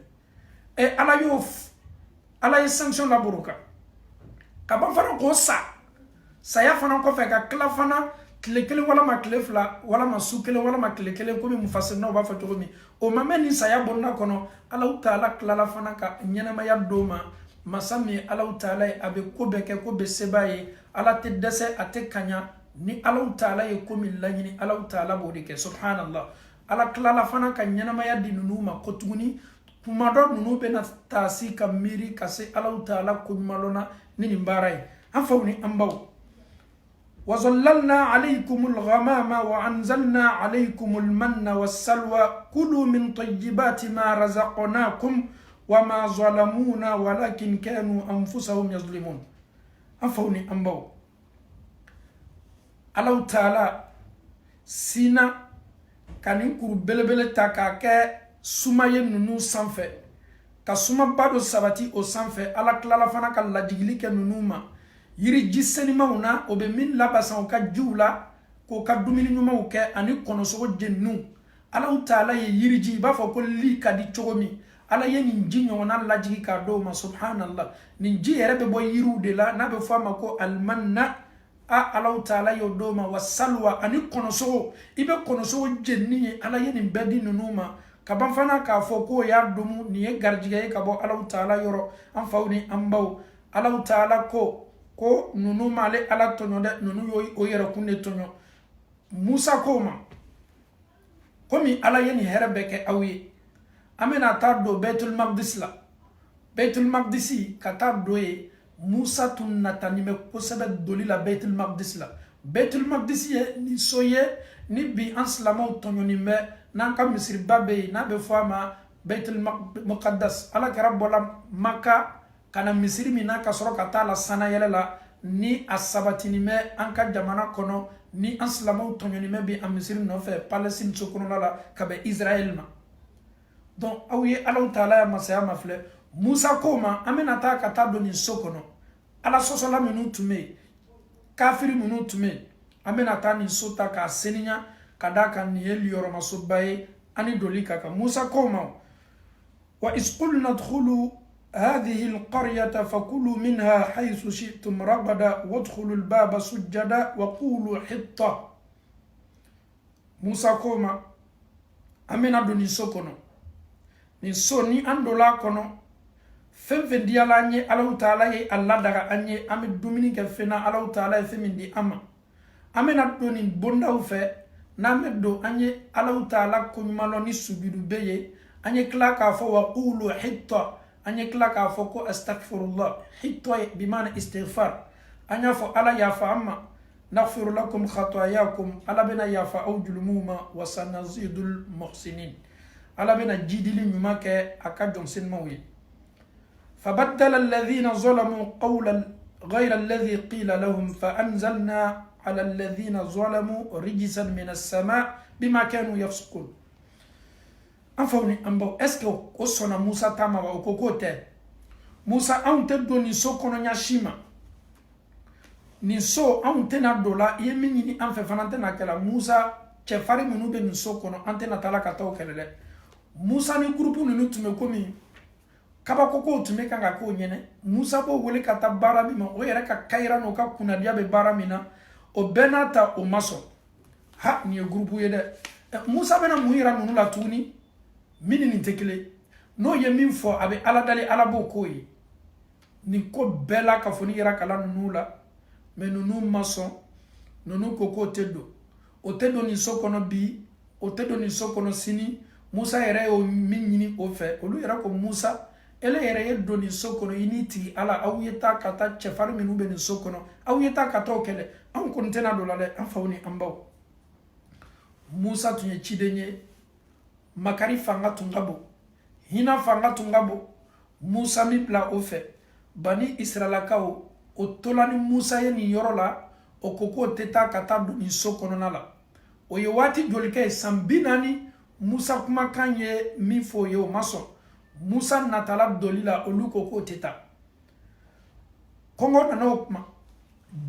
Ala ye sanction laboro kan ka ban fana k'o saya fana kɔfɛ ka tila fana tile kelen walama tile fila walama su kelen walama tile kelen komi mufasirinaw b'a fɔ cogo min o ma mɛn ni saya bɔnna kɔnɔ Alahu Taala tilala fana ka ɲɛnamaya d'o ma masa min ye Alahu Taala ye a bɛ ko bɛɛ kɛ ko bɛ seba ye Ala tɛ dɛsɛ a tɛ kaɲa ni Alahu Taala ye ko min laɲini Alahu Taala b'o de kɛ subhanallah Ala tilala fana ka ɲɛnamaya di ninnu ma ko tuguni tuma dɔ ninnu bɛna taa si ka miiri ka se Alahu Taala ko ɲuman lɔ na ni nin baara ye an faw ni an baw وظللنا عليكم الغمام وأنزلنا عليكم المن والسلوى كلوا من طيبات ما رزقناكم وما ظلمونا ولكن كانوا أنفسهم يظلمون أفوني أنبو الله تعالى سينا كان ينكر بلبل تاكاك سما ينونو سنفة كسما بادو سباتي او سنفة الله كلالا فانا كاللاجيلي كنونوما yiri jisenimaw na o be min labasan ka jiw la ko ka dumuni ɲumanw kɛ ani kɔnɔsogo jeninu Alahu Taala ye yiriji b'a fɔ ko li ka di cogo min Ala ye nin ji ɲɔgɔnna lajigi k'a d'o ma subhanallah nin ji yɛrɛ bɛ bɔ yiriw de la n'a bɛ fɔ a ma ko almanna Alahu Taala y'o d'o ma wa salwa ani kɔnɔsogo i bɛ kɔnɔsogo jenini ye Ala ye nin bɛɛ di ninnu ma ka ban fana k'a fɔ ko y'a domu nin ye garijigɛ ye ka bɔ Alahu Taala yɔrɔ an faw ni an baw Alahu Taala ko nunu male Ala tɔɲɔ dɛ nunu yo o yɛrɛ kun de tɔɲɔ Musa ko ma komi Ala ye nin hɛrɛ bɛɛ kɛ aw ye an bɛna taa don Baitul Maqdis la Baitul Maqdis ka taa don ye Musa tun natanin bɛ kosɛbɛ doli la Baitul Maqdis la Baitul Maqdis ye ni so ye ni bi an silamɛw tɔɲɔnin bɛ n'an ka misiriba bɛ yen n'a bɛ fɔ a ma Baitul Muqaddas Ala kɛra bɔla Maka kana misiri min na ka sɔrɔ ka taa la sana yɛlɛ la ni a sabatinin bɛ an ka jamana kɔnɔ ni an silamɛw tɔɲɔnin bɛ bi a misiri nɔfɛ Palestine sokɔnɔla la ka bɛn Israël ma donc aw ye Alahu Taala ya masaya ma filɛ Musa ko ma an bɛna taa ka taa don nin so kɔnɔ Ala sɔsɔla minnu tun bɛ yen kafiri minnu tun bɛ yen an bɛna taa nin so ta k'a seniya ka d'a kan nin ye liyɔrɔmasoba ye ani doli ka kan Musa ko ma wa iz qulna udkhulu هذه القرية فكلوا منها حيث شئتم رغدا وادخلوا الباب سجدا وقولوا حطة موسى كوما أمين أدوني سوكونو نسوني أندولا كونو فمفن ديالا أني ألو تعالى الله دغا أني أمي دوميني كفنا ألو تعالى فمن دي أما أمين أدوني بونداو في نامدو أني ألو تعالى كونيمالو نسوبيدو بيه أني كلاكا فو وقولوا حطة أني كلاكا فوكو أستغفر الله حطة بمعنى استغفار أني فو ألا يافا أما نغفر لكم خطاياكم ألا بنا يافا أو جلموما وسنزيد المحسنين ألا بنا جيدلي مماك أكادون سن موي فبدل الذين ظلموا قولا غير الذي قيل لهم فأنزلنا على الذين ظلموا رجسا من السماء بما كانوا يفسقون أنفوني أمبو أسكو أصنا موسى تاما وكوكوتة موسى أنت دوني سوكونا نياشيما نسو أنت ندولا يميني أنف فنانتنا كلا موسى تفاري منوبة نسوكونا أنت نتالا كتاو كلا موسى نغروبو ننتمي كومي kaba koko tume kanga ko nyene musa bo wole kata bara mi ma o yere ka kaira no ka kuna dia be bara mina o benata o maso ha ni groupe yede musa bena muhira no la tuni mini ni tekele no ye min fo abe ala dali ala bo koyi ni ko bela ka foni yera kala no la me no maso no koko tedo o tedo ni sokono bi o tedo ni sokono sini musa yere o minni o fe o lu yera ko musa ele yere ye doni sokono initi ala awiyeta kata chefar minu beni sokono awiyeta kata okele an kontena dola de an fawni ambaw musa tunye chidenye makari fanga tungabo hina fanga tungabo musa mi bla ofe bani israela kao otolani musa ye ni yorola okoko teta kata doni sokono nala oyewati jolike sambinani musa kuma kanye mifo yo maso musa natala dolila oluko ko teta kongo na okma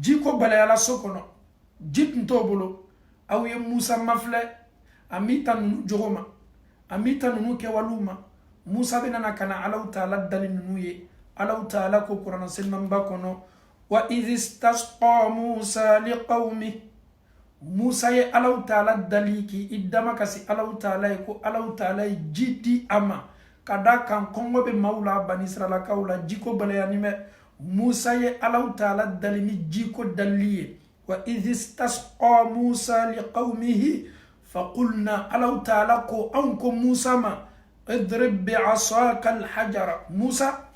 jiko balayala sokono jit ntobolo awiye musa mafle amita nunu jogoma amita nunu ke waluma musa benana kana alau taala dalin nuye alau taala ko qur'an senman bakono wa idh istasqa musa liqaumi musa ye alau taala daliki idama kasi alau taala ko alau taala jiti ama kada kan kongo be maula bani israila kaula jiko balayani me musa ye alau taala dalini jiko daliye wa idh istasqa musa liqaumihi faqulna alau taala ko anko musa ma idrib bi'asaka alhajara musa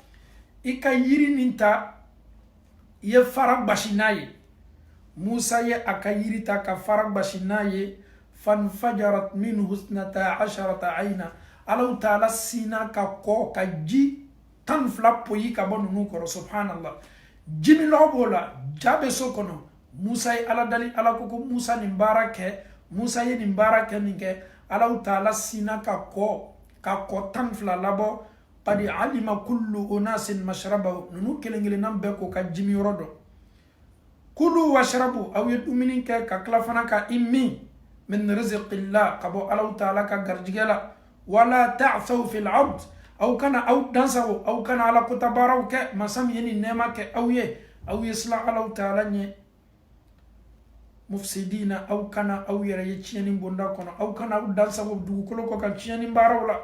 ika yiri ninta ye farak bashinaye musa ye aka yiri ta ka farak bashinaye fanfajarat minhu 12 ayna alau taala sina ka ko ka ji tan flappo yi ka bonu nu ko subhanallah jimi lobola jabe sokono musa yi ala dali ala ko musa ni barake musa yi ni barake ninge alau taala sina ka ko tan fla labo qad alima kullu unasin mashrabahu nunu kelengele nambe ko ka jimi rodo kulu washrabu aw yaduminin ka klafana ka immi min rizqillah kabo alau taala ka garjigela ولا تعثوا في العرض او كان او دانسو او كان على كتباروك ما سميني نيماك او يصلح على تعالى مفسدين او كان او يريتشيني بوندا كون او كان او دانسو دو كلوكو كان تشيني بارولا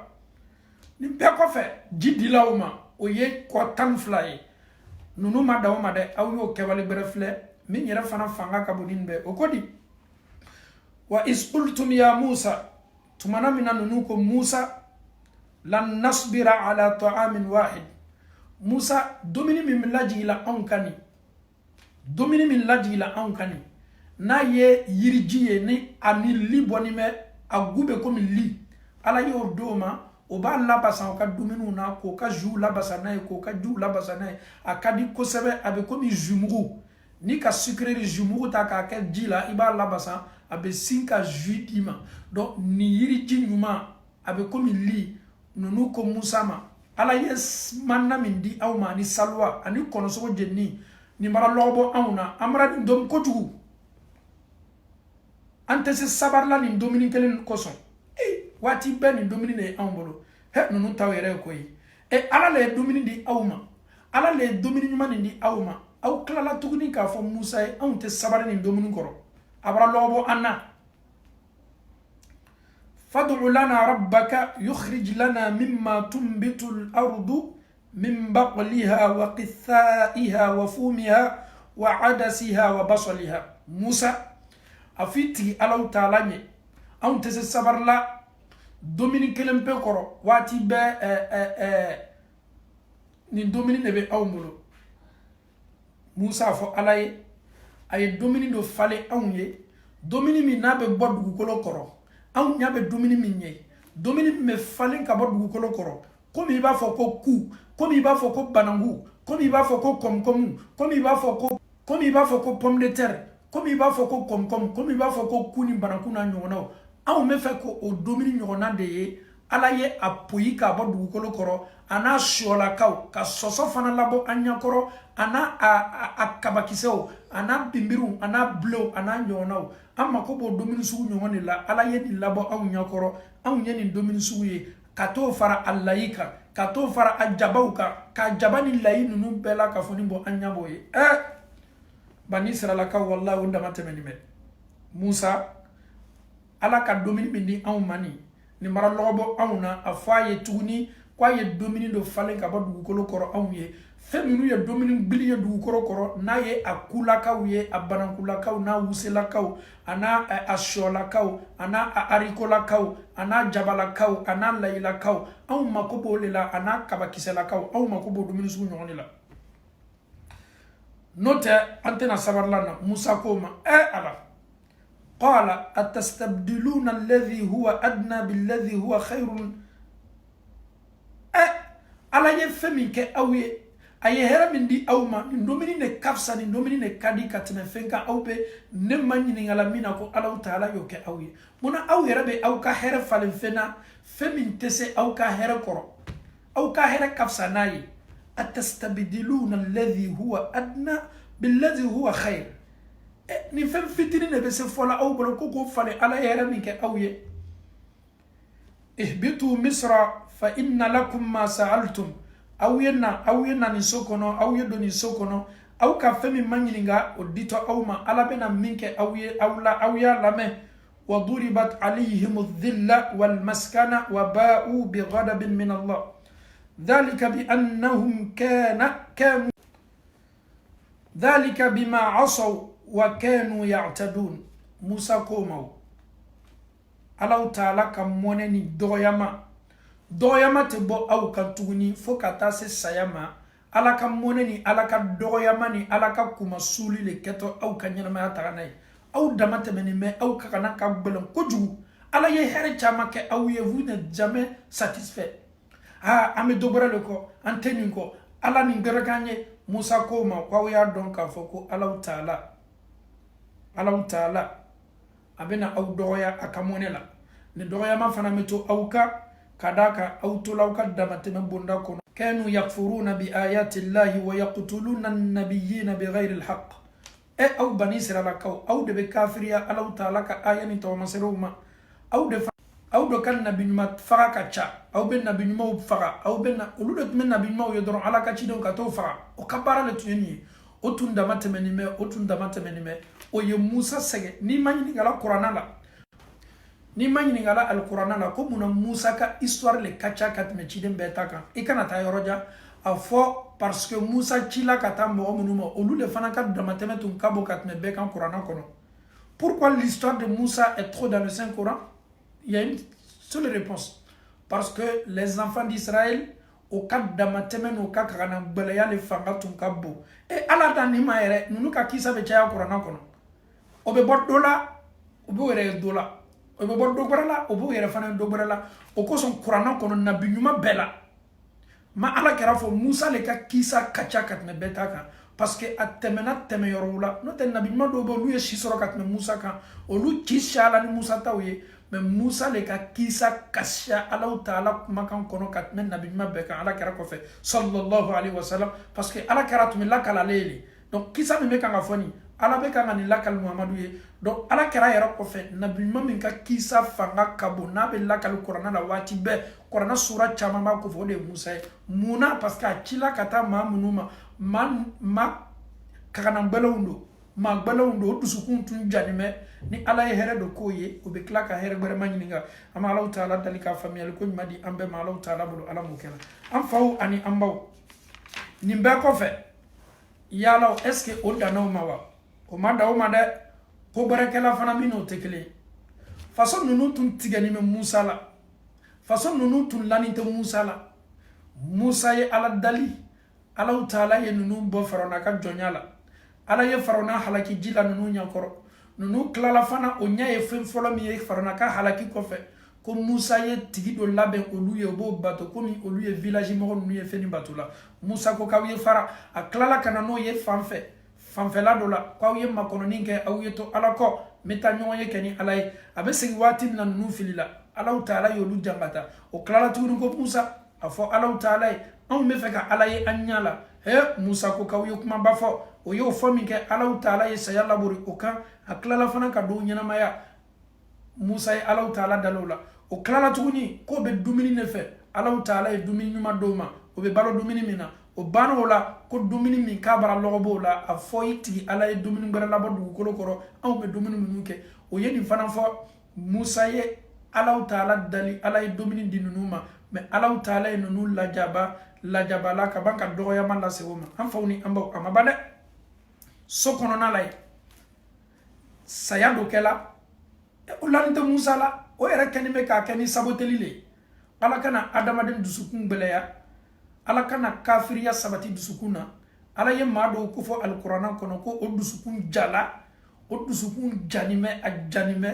نيمبيكو في جدي لاوما او يه كوتان فلاي نونو ما داوما دي او يو كيبالي برفله من يرا فانا فانغا كابودين بي اوكودي واذ قلتم يا موسى tumana mina nunuko musa lan nasbira ala ta'amin wahid musa domini min laji ila ankani domini min laji ila ankani na ye yirijiye ni ani liboni me agube ko min li ala yo doma o ba labasa o ka dominu na ko ka ju labasa na ko ka ju labasa na akadi ko sebe abe ko mi jumugu ni ka sucrerie jumugu ta ka ke jila iba labasa abe sinka juidima donc ni yiri jinyuma abe komi li nunu ko musama ala yes manna min di awma ni salwa ani kono so jenni ni mara lobo awna amra dum ko tugu ante se sabarla ni domini kelen koson wati ben domini ne ambolo he nunu tawere ko yi e ala le domini di awma ala le domini nyuma di awma aw klala tuguni ka fo Musa e on te sabari ni domini koro abra lobo anna fad'u lana rabbaka yukhrij lana mimma tunbitu al-ardu min baqliha wa qithaiha wa fumiha wa adasiha wa basaliha. Musa afiti alaw taala nye on te sabarla domini kelempe koro wati be ni domini nebe awmulo. Musa fo alaye ay domini do fale awye domini mi nabe boddu kolo koro aw nyabe domini mi nye domini me fale ka boddu kolo koro komi iba fo ko ku komi iba fo ko banangu komi iba fo ko komkomu komi iba fo ko pomme de terre komi iba fo ko komkom komi iba fo ko kuni bananku na nyona aw me fe ko o domini nyona de ye alaye apoyi ka boddu kolo koro ana shola kaw ka soso fana labo anya koro ana akabakiseo ana bimbiru ana blow ana nyonao amma ko bo domini sugu nyongoni la ala yedi labo aw nyakoro aw nyeni domini sugu ye kato fara allaika kato fara ajabauka ka jabani layi nunu bela ka foni bo anyabo ye bani israila ka wallahi unda matemeni me Musa ala ka domini bindi aw mani ni mara lobo awna afaye tuguni kwa ye domini do falen ka ba dugukolo koro aw ye feminu ye domini bili ye dugukolo koro na ye akula kaw ye abanankula kaw na wusela kaw ana ashola kaw ana arikola kaw ana jabala kaw ana layla kaw aw makobo lela ana kabakisela kaw aw makobo domini su nyoni la note antena sabarlana Musa koma ala qala atastabdiluna alladhi huwa adna billadhi huwa khairun ala ye femi ke awye aye hera min di awma ndomini ne kafsa ni ndomini ne kadi katme fenka awbe ne manyini ngala mina ko ala taala yo ke awye muna awye rabe aw ka hera falen fena femi tese aw ka hera koro aw ka hera kafsa nayi atastabdiluna alladhi huwa adna billadhi huwa khair ni fem fitini ne be se fola aw bolo ko fale ala hera min ke awye ihbitu misra fa inna lakum ma sa'altum aw yenna ni sokono aw yedo ni sokono aw ka femi manyininga odito awma ala bena minke aw ya lame wa duribat alayhim adh-dhilla wal maskana wa ba'u bi ghadabin min Allah dhalika bi annahum kanu dhalika bima asaw wa kanu ya'tadun. Musa komaw alaw taala kam moneni doyama te bo aw kan tuguni fo kata se sayama ala ka moneni ala ka doyama ni ala ka kuma suli le keto aw kan nyama ata nay aw damate meni me aw ka kana ka belon kojugu ala ye here chama ke aw ye vous n'êtes jamais satisfait ame dobora le ko anteni ko ala ni garaganye Musa ko ma kwa ya don ka fo ko ala taala abena aw doya akamonela ne doyama fana meto awka kadaka autolauka damatema bonda kono kanu yakfuruna bi ayati llahi wa yaqtuluna an-nabiyina bighayri al-haqq aw bani israila kaw aw de be kafiriya alaw taala ka ayani to masaluma aw do kan nabiyuma faraka cha aw ben nabiyuma fara aw ben uludat men nabiyuma yodron ala ka chidon ka to fara o kabara le tuyeni o tunda matemeni me o ye Musa sege ni manyini ngala qur'ana la ni manyini ngala al-qur'ana la ko muna Musa ka histoire le kacha katme chiden betaka ikana ta yoroja afo parce que Musa chila kata mo munuma olu le fana ka damateme tun kabo katme be kan qur'ana kono. Pourquoi l'histoire de Musa est trop dans le Saint-Coran? Il y a une seule réponse, parce que les enfants d'Israël au cap damateme no ka kana belaya le fanga tun kabo e ala tani maere nunu ka kisa be cha qur'ana kono obe bodola obe were dola obe bodobrala obe were fana dobrala o ko son qur'ana kono nabi nyuma bela ma ala kera fo Musa le ka kisa kacha katme betaka parce que atemena teme yorula no ten nabi nyuma do bo lu ye shisoro katme Musa kan o lu kishala ni Musa tawye mais Musa le ka kisa kasha ala taala makan kono katme nabi nyuma beka ala kera ko fe sallallahu alaihi wasallam parce que ala kera tumila kala lele donc kisa me kan afoni ala be kan ni lakal muhammadu ye donc ala kɛra yɛrɛ kɔfɛ nabi ɲuman min ka kisa fanga ka bon n'a bɛ lakali kuranna la waati bɛɛ kuranna sura caman b'a kɔfɛ o de ye musa ye munna parce que a cila ka taa maa minnu ma ma kaganabɛlɛw don maa gbɛlɛw don o dusukun tun janimɛ ni ala ye hɛrɛ dɔ k'o ye o bɛ tila ka hɛrɛ gbɛrɛma ɲininka an bɛ alaw taala dali ka faamuyali ko ɲuman di an bɛɛ ma alaw taala bolo ala m'o kɛra an faw ani an baw nin bɛɛ kɔfɛ yalaw est ce que o dannaw ma wa o ma da o ma dɛ ko baarakɛla fana min n'o tɛ kelen faso ninnu tun tigɛlen bɛ musa la faso ninnu tun lanin tɛ musa la musa ye ala dali alaw taala ye ninnu bɔ farawuna ka jɔnya la ala ye farawuna halaki ji la ninnu ɲɛkɔrɔ ninnu tilala fana o ɲɛ ye fɛn fɔlɔ min ye farawuna ka halaki kɔfɛ ko musa ye tigi dɔ labɛn olu ye o b'o bato komi olu ye village mɔgɔ ninnu ye fɛn nin bato la musa ko k'aw ye fara a tilala ka na n'o ye fanfɛla dɔ la k'aw ye makɔnɔni kɛ aw ye to ala kɔ n bɛ taa ɲɔgɔn ye kɛ ni ala ye a bɛ segin waati min na ninnu filila alaw taala y'olu jan ka taa o tilala tuguni ko musa a fɔ alaw taala ye anw bɛ fɛ ka ala ye an ɲɛ la musa ko k'aw ye kumaba fɔ o y'o fɔ min kɛ alaw taala ye saya labori o kan a tilala fana ka don ɲɛnamaya musa ye alaw taala dalaw la o tilala tuguni k'o bɛ dumuni de fɛ alaw taala ye dumuni ɲuman d'o ma o bɛ balo dumuni min na o banna o la ko dumuni min k'a bara lɔgɔ b'o la a fɔ i tigi ala ye dumuni wɛrɛ labɔ dugukolo kɔrɔ anw bɛ dumuni minnu kɛ o ye nin fana fɔ musa ye alaw taala dali ala ye dumuni di ninnu ma mɛ alaw taala ye ninnu lajaba la ka ban ka dɔgɔyama lase o ma an faw ni an baw a ma ban dɛ so kɔnɔna la ye saya dɔ kɛla o lanin tɛ musa la o yɛrɛ kɛnin bɛ k'a kɛ ni saboteli le ala kana adamaden dusukun gbɛlɛya ala kana kafiriya sabati dusukun na ala ye maa dɔw ko fɔ alikuranna kɔnɔ ko o dusukun jala o dusukun janimɛ a janimɛ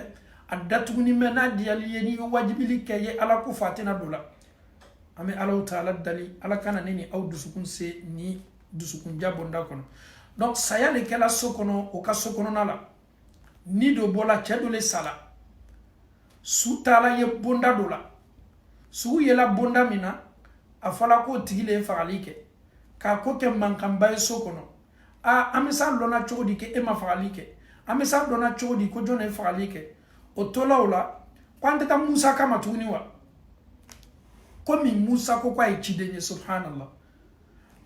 a datugunimɛ n'a diyali ye n'i ye wajibili kɛ ye ala ko fɔ a tɛna don la an bɛ alaw taala dali ala kana ne ni aw dusukun se ni dusukunja bonda kɔnɔ donc saya le kɛla so kɔnɔ o ka so kɔnɔna la ni dɔ bɔla cɛ dɔ le sala su taala ye bonda dɔ la sugu yela bonda min na a fɔla k'o tigi le ye fagali kɛ k'a ko kɛ mankanba ye so kɔnɔ an bɛ s'a dɔnna cogo di k'e ma fagali kɛ an bɛ s'a dɔnna cogo di ko jɔn ye fagali kɛ o tola o la ko an tɛ taa musa kama tuguni wa komi musa ko k'a ye ciden ye subhanallah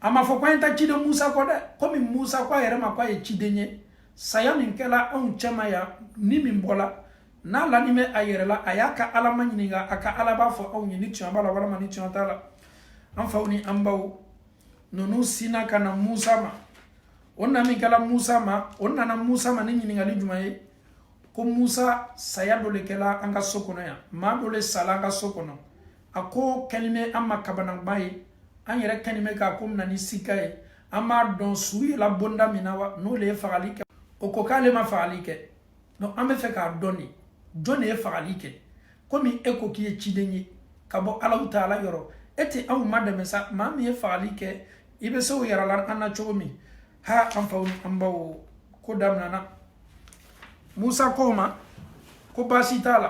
a ma fɔ ko an tɛ ciden musa kɔ dɛ komi musa ko a yɛrɛ ma k'a ye ciden ye saya min kɛla anw cɛma ya ni min bɔla n'a lani bɛ a yɛrɛ la a y'a ka ala ma ɲininka a ka ala b'a fɔ anw ye ni tiɲɛ b'a la walima ni tiɲɛ t'a la an faw ni an baw ninnu sinna ka na musa ma o na min kɛla musa ma o nana musa ma ni ɲininkali jumɛn ye ko musa saya dɔ le kɛla an ka so kɔnɔ yan maa dɔ le sala an ka so kɔnɔ a ko kɛlen bɛ an ma kabanaba ye an yɛrɛ kɛlen bɛ k'a ko mina ni sika ye an b'a dɔn su yela bonda min na wa n'o le ye fagali kɛ o ko k'ale ma fagali kɛ donc an bɛ fɛ k'a dɔn de jɔn de ye fagali kɛ komi e ko k'i ye ciden ye ka bɔ alaw taala yɔrɔ e tɛ anw ma dɛmɛ sa maa min ye fagali kɛ i bɛ se o yɛrɛ la an na cogo min ha an faw ni an baw ko daminɛna musa ko ma ko baasi t'a la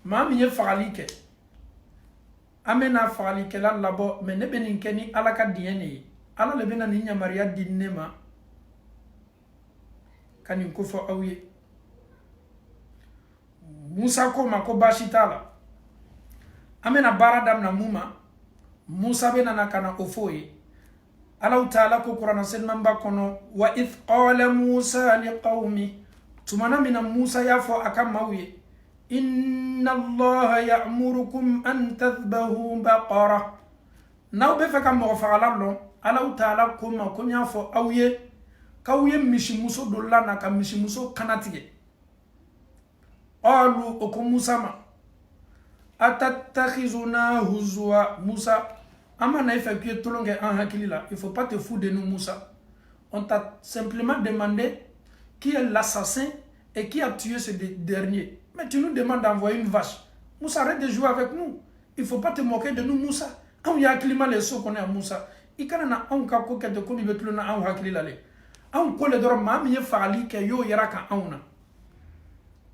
maa min ye fagali kɛ an bɛna fagalikɛla labɔ mɛ ne bɛ nin kɛ ni ala ka diɲɛ de ye ala le bɛna nin yamaruya di ne ma ka nin ko fɔ aw ye musa ko ma ko baasi t'a la an bɛna baara daminɛ mun ma musa bɛ nana ka na o fɔ ye alaw taala ko kuranɛ selimanba kɔnɔ wa idh qala musa liqawmi tumana min na musa y'a fɔ a ka maaw ye inna allaha ya'murukum an tadhbahu baqara n'aw bɛ fɛ ka mɔgɔ fagala dɔn alaw taala ko ma ko n y'a fɔ aw ye k'aw ye misimuso dɔ lana ka misimuso kana tigɛ qalu o ko musa ma atattakhizuna huzwa musa an ma na i fɛ k'i ye tolon kɛ an hakili la il faut pas te foutre de nous Musa on t'a simplement demandé qui est l'assassin et qui a tué ce dernier mais tu nous demandes d'envoyer une vache Musa arrête de jouer avec nous il faut pas te moquer de nous Musa anw y'a hakili ma le so kɔnɔ yan Musa i kana na anw ka ko kɛ ten komi i bɛ tulon na anw hakili la le anw ko le dɔrɔn maa min ye fagali kɛ y'o yɛrɛ ka anw na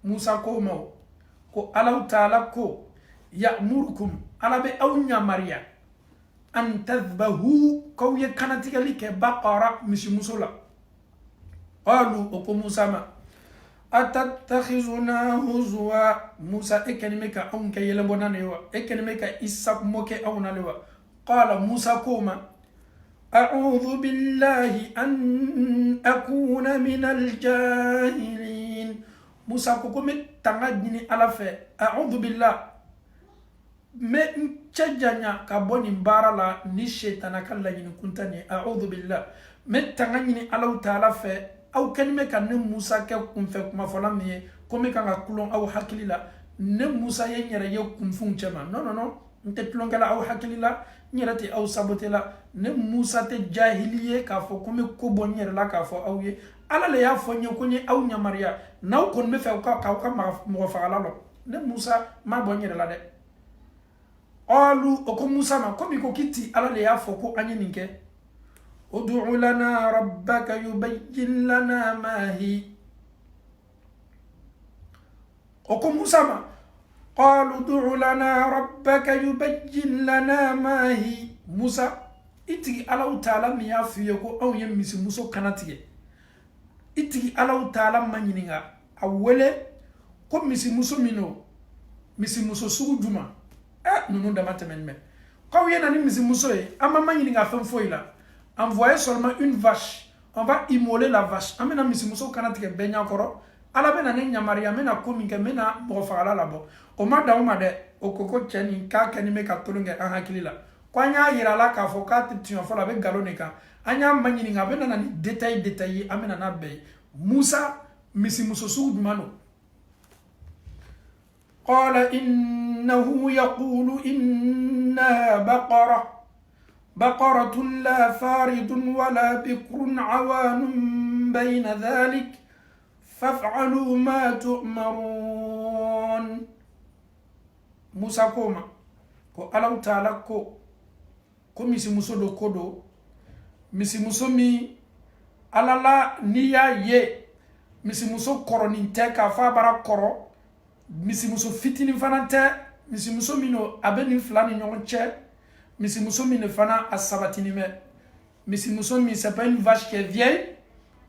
Musa ko ma ko alaw taala ko ya'murukum ala bɛ aw ɲamariya an tadhbahu k'aw ye kanatigɛli kɛ baqara misimuso la qalu oko musa ma atattakhizuna huzwa musa ekenimeka onke yelebona newa ekenimeka isak moke awna lewa qala musa koma a'udhu billahi an akuna min al-jahilin musa ko me tanga dini ala fe a'udhu billah me chajanya ka boni barala ni shaytana kala ni kuntani a'udhu billah me tanga ni ala taala fe aw kanime kan ne musa ke kun fe kuma fola mi ko me kan kulon aw hakilila ne musa ye nyere ye kun fun chama non nte tulon kala aw hakilila nyere te aw sabotela ne musa te jahiliye ka fo ko me ko bon nyere la ka fo aw ye ala le ya fo nye ko nye aw nyamaria naw kon me fe ka mo fa ala lo ne musa ma bon nyere la de alu oko musa ma ko mi ko kiti ala le ya fo ko anye ninke ud'u lana rabbaka yubayyin lana ma hi oko musa ma qalu ud'u lana rabbaka yubayyin lana ma hi musa itigi ala taala mi ya fiye ko aw ye misi muso kanatige itigi ala taala manyininga awele ko misi muso mino misi muso sugu juma nunu dama temenme quand y a une misi muso e ama manyininga fem foila envoyer seulement une vache on va immoler la vache amena misi muso kanatige benya koro ala bena ne nyamaria mena kominke mena mo fala labo o ma da o ma de o koko cheni ka kanime ka tolunge an hakilila kwanya yira la ka fo ka tition fo la be galoneka anya manyininga bena na ni détail amena na be musa misi muso su dumano qala innahu yaqulu innaha بقرة لا فارض ولا بكر عوان بين ذلك فافعلوا ما تؤمرون موسى كوما كو ألو تعالى كو ميسي موسو دو كودو ميسي موسو مي ألالا نيا يه ميسي موسو كورونين تيكا فابرا كورو ميسي موسو فيتيني فانانتي ميسي موسو مينو أبنين فلاني نيون تيه Misi Moussoumi ne fana à sabatinime. Misi Moussoumi, c'est pas une vache qui est vieille,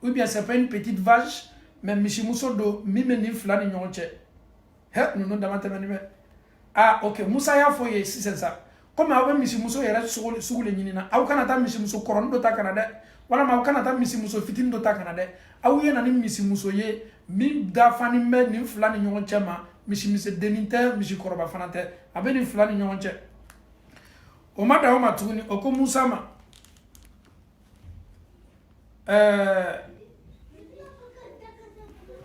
ou bien c'est pas une petite vache, mais Misi Moussodo, mimeni flani nyonche. He, nous damatemanime. Ah, ok, Moussa ya foye, si c'est ça. Comme awe Misi Mousso yera sugule nyinina, au kanata Misi Mousso koron do ta kanade, wala ma au kanata Misi Mousso fitin do ta kanade, au ye nani Misi Mousso ye, mi da fani me ni flani nyonche ma, Misi deninte, Misi koroba fanate, abe ni flani nyonche. Oma da oma tuni oko Musa ma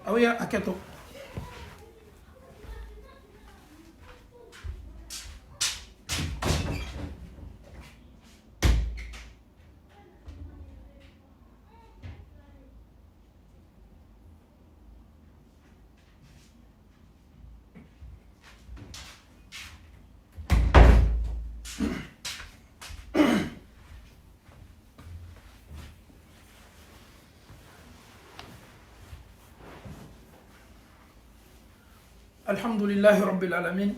awya aketo Alhamdulillah Rabbil Alamin.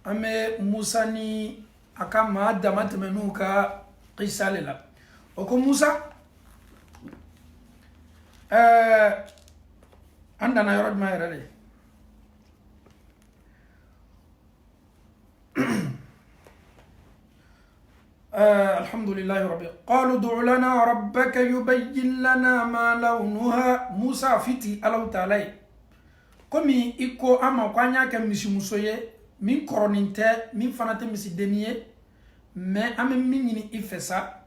Ame Musa ni akama damat menuka qisalela. Oko Musa anda na yorad ma yarale. Alhamdulillah Rabbil. Qalu du'u lana rabbaka yubayyin lana ma lawnuha. Musa fiti alaw ta'ala. Komi iko ama kwanya ke misi musoye min koroninte min fanate misi deniye me ame min nyini ifesa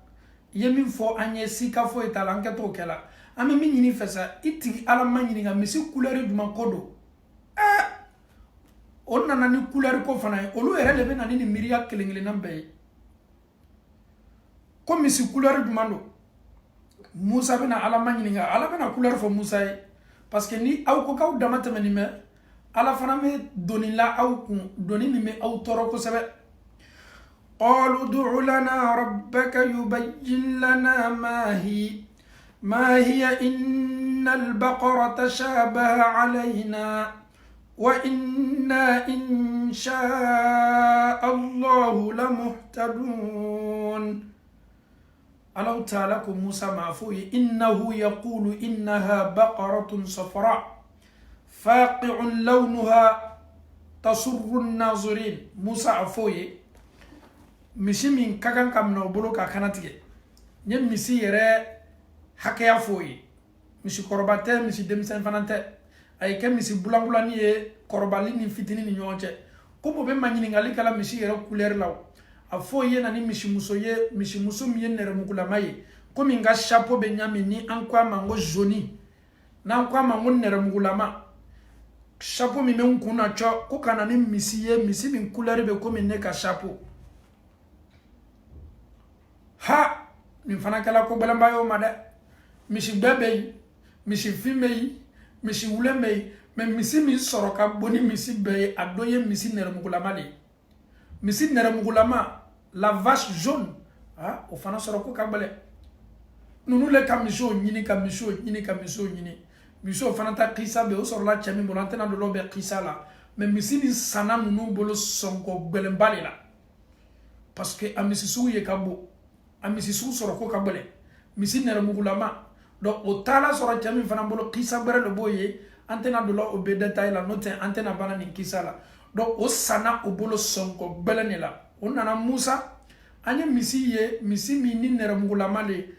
ye min fo anye sika fo etala anketo kela ame min nyini ifesa iti ala manyini nga misi couleur du mankodo on nana ni couleur ko fana olu ere lebe nani ni miria kelengele nambe ko misi couleur du mando Musa bena ala manyini nga ala bena couleur fo Musa parce que ni aw ko kaw dama tamani me ala fana me doni la aw kun doni ni me aw toro ko sebe qalu du'u lana rabbaka yubayyin lana ma hiya innal baqara tashabaha alayna wa inna insha Allah lamuhtadun Allah ta'ala ko Musa ma fo ye innahu yaqulu innaha baqaratun safra faqi'un lawnuha tasurru an-nazirin. Musa afo ye misi min kakan kam na bolo ka kanatige nye misi yere hakaya fo ye misi korobate misi demsen fanante ay ke misi bulangulani ye korobali ni fitini ni nyonche ko bo be manyini ngali kala misi yere couleur law afo ye nani misi muso mi nere mukula maye ko mi nga chapeau be nyami ni ankwa mango joni na ankwa mango nere mukula ma chapeau mi men kuna cho ko kana ni misi min couleur be ko mi ne ka chapeau ha min fana kala ko balamba yo mada misi bebe misi fimei misi wulemei mais misi mi soro ka boni misi be adoye misi nere mukula le misi nere mukula la vache jaune ah o fana soro ko kabale nunu le kamisho nyini miso fana ta kisa be o soro la chami bolantena do lobe kisa la mais misi ni sana nunu bolo sonko gbelembale la parce que amisi su ye kabo amisi su soro ko kabale misi nere mugulama donc o tala soro chami fana bolo kisa bere le boye antena do lo obe detail la note antena bana ni kisa la donc o sana o bolo sonko gbelene la onana Musa anya misi mi ni nere mugulama le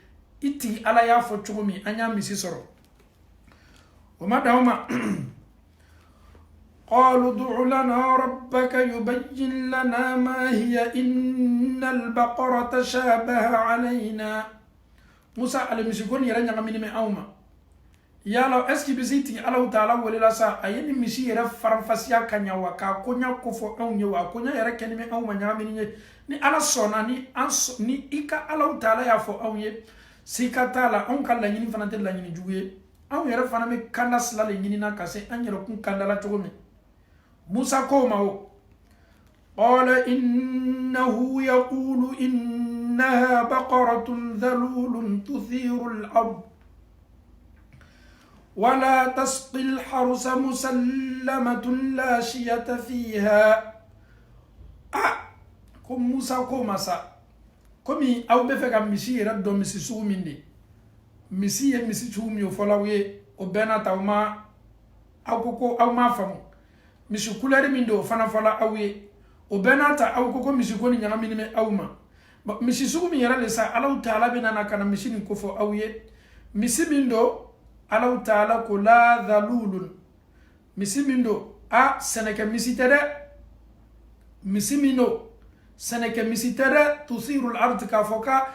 iti ala ya fo chugumi anya misi soro o madawma قالوا ادع لنا ربك يبين لنا ما هي إن البقرة تشابه علينا موسى على مسكون يرني من أوما يا لو اسكي بزيتي الله تعالى ولا سا أيني مسي يرى فرنفسيا كنيا وكا كونيا كوفو أونيا وكونيا يرى كني من أوما نعمل ni ala sona ni ika Allah taala ya fo awye sika taala on kala nyini fanante la nyini juye aw yere fana me kandas la le nyini na kase anyero kun kandala to me Musa ko mawo qala innahu yaqulu innaha baqaratun dhalulun tuthiru al-ard ولا تسقي الحرث مسلمة لا شية فيها ko Musa ko masa komi aw be fe ka misi yera do misi sugu minde misi ye misi sugu mi o folawe o bena tawma aw ko aw ma famu misi couleur minde o fana fola awe o bena ta aw ko misi ko ni nyanga minime awma misi sugu mi yera le sa Allah taala bena na kana misi ni ko fo awye misi mindo Allah taala ko la dhalulun misi mindo a seneke misi tere misi mindo seneke misitere tusirul ard ka foka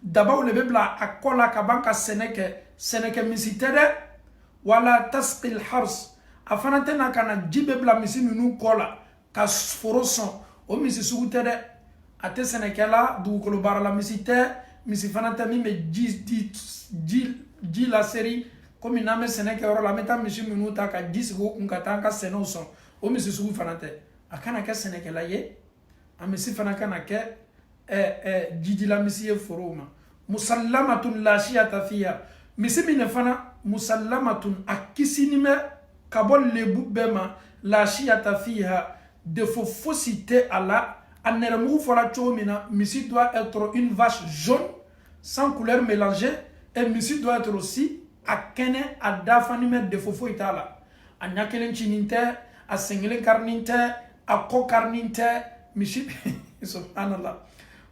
dabaw le bebla akola ka banka seneke misitere wala tasqil hars afana tena kana jibebla misiminu kola ka foroson o misi sugutere ate seneke la dugukolo bara la misite misi fana temi me ji la série comme na me seneke oro la meta misiminu ta ka jisigo unkata ka seno son o misi sugu fana te akana ka seneke la ye amisi fana kana ke jiji la misi foroma musallamatun la shiyata fiha misi mine fana musallamatun akisinime kabol lebu bema la shiyata fiha de fofosité ala anermu fora chomina misi doit être une vache jaune sans couleur mélangée et misi doit être aussi akene adafanime de fofo itala anyakelen chininte asengelen karninte akko karninte misi subhanallah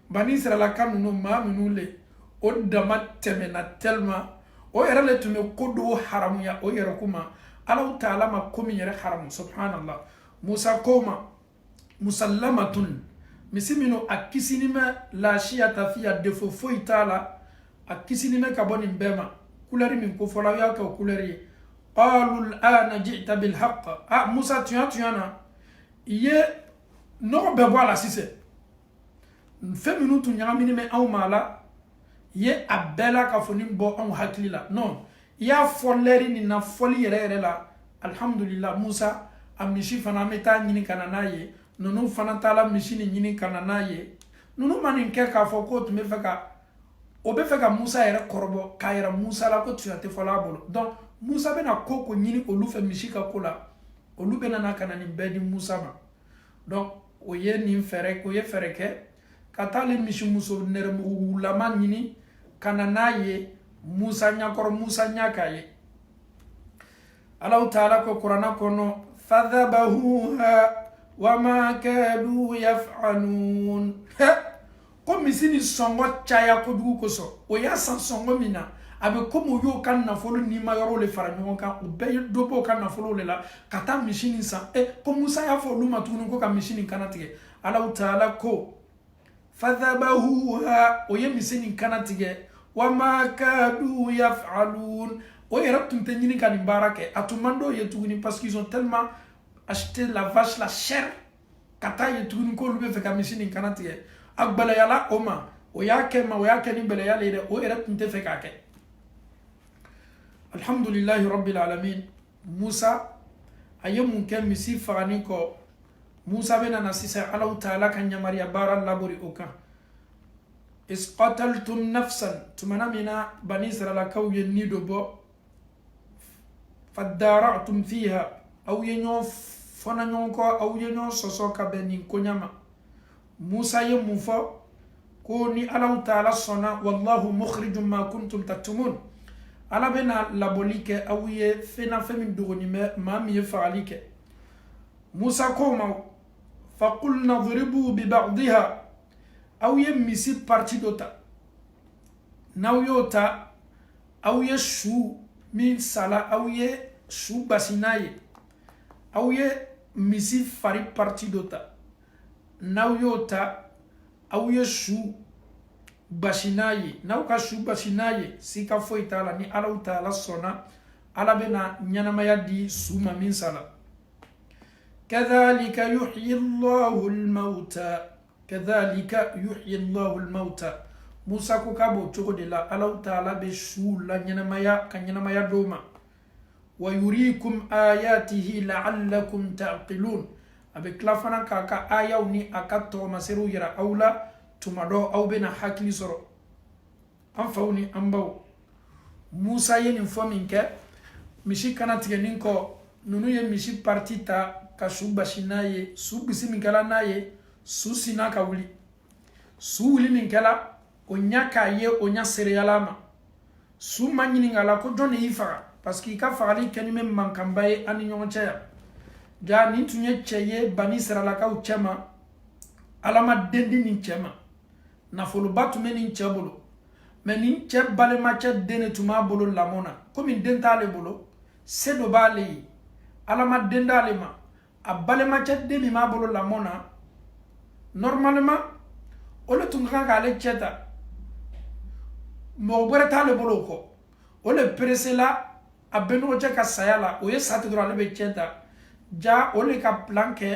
bani israila kanu no ma minule o dama temena tellement o yere le tume kodo haramu ya o yere kuma Allah taala ma komi yere haramu subhanallah Musa koma musallamatun misi mino akisinime la shiyata fiya defo foitala akisinime kaboni mbema couleur min ko fola ya ka couleur qalu al'ana ji'ta bil haqq Musa tuyana ye no be bola sise feminu tu nyamini me aw mala ye abela ka foni bo on haklila non ya foleri ni na foli yere la alhamdulillah Musa amishi fana meta nyini kanana ye nunu fana tala mishini nyini kanana ye nunu manin ke ka fo ko tume feka obe feka Musa yere korbo ka yere Musa la ko tuyate fola bolo donc Musa bena koko nyini olu fe mishika kola olu bena na kanani bedi Musa ma donc oye ni fere ko ye fere ke katale mishimuso nermu lama nyini kananaye Musa nyakor Musa nyakaye Allah Ta'ala ko Qur'ana kono fadhabahuha wama kadu yaf'alun ko misini songo chaya ko dugu koso o ya san songo mina abe komo yo kan na folo ni ma yoro le fara nyonga kan o be dopo kan na folo le la kata machine sa ko Musa ya fo luma tunu ko ka machine kanatige Allah Ta'ala ko fadhabahuha o ye misini kanatige wama kadu yaf'alun o era tunte nyini kan barake atumando ye tuguni parce qu'ils ont tellement acheté la vache la chair kata ye tuguni ko lube fe ka machine kanatige agbala yala oma o ya ke ni bele yala ide o era tunte fe ka ke alhamdulillah rabbil alamin Musa ayemun ke misi fagani ko Musa bena nasisa Allah Ta'ala kan nyamariya bara labori oka is qataltum nafsan tumana mina bani israila kaw yenni do bo fadara'tum fiha aw yenyo fona nyonko aw yenyo soso ka beni konyama Musa yemufo ko ni Allah Ta'ala sona wallahu mukhrijum ma kuntum taktumun ala bena labolike aw ye fena femin dogoni ma mi fa'alike Musa ko ma faqulna dhribu bi ba'dihha aw ye misi parti dota naw yota aw ye shu min sala aw ye shu basinaye aw ye misi fari parti dota naw yota aw ye shu basinaye naw ka shu basinaye sika foitala ni Allah Ta'ala sona ala bena nyanamaya di suma min sala كذلك يحيي الله الموتى كذلك يحيي الله الموتى موسى كوكابو تشودي لا الله تعالى بشو لا نينمايا كنينمايا دوما ويريكم آياته لعلكم تعقلون أبي كلافنا كاكا آية وني أكاتو مسيرو يرا أولا تمادو أو بنا حكي سرو أنفوني أنبو موسى ينفومينك مشي كانت ينينكو نونو يمشي بارتيتا ka su basina ye su bisi min kala na ye su sina ka wuli su wuli min kala o nya ka ye o nya sereyala ma su manyini ngala ko joni ifa parce que ka faali keni men mankambaye ani nyoncha ja ni tunye cheye bani serala ka uchema alama dendi ni chema na folo batu men ni chebolo men ni che bale ma che dene tuma bolo lamona komi dentale bolo sedo bale alama dendale ma abale machet de mi mabolo la mona normalement ole tunga ga le cheta mo bore tale bolo ko ole presela abeno che ka sayala o ye satu dro le be cheta ja ole ka planke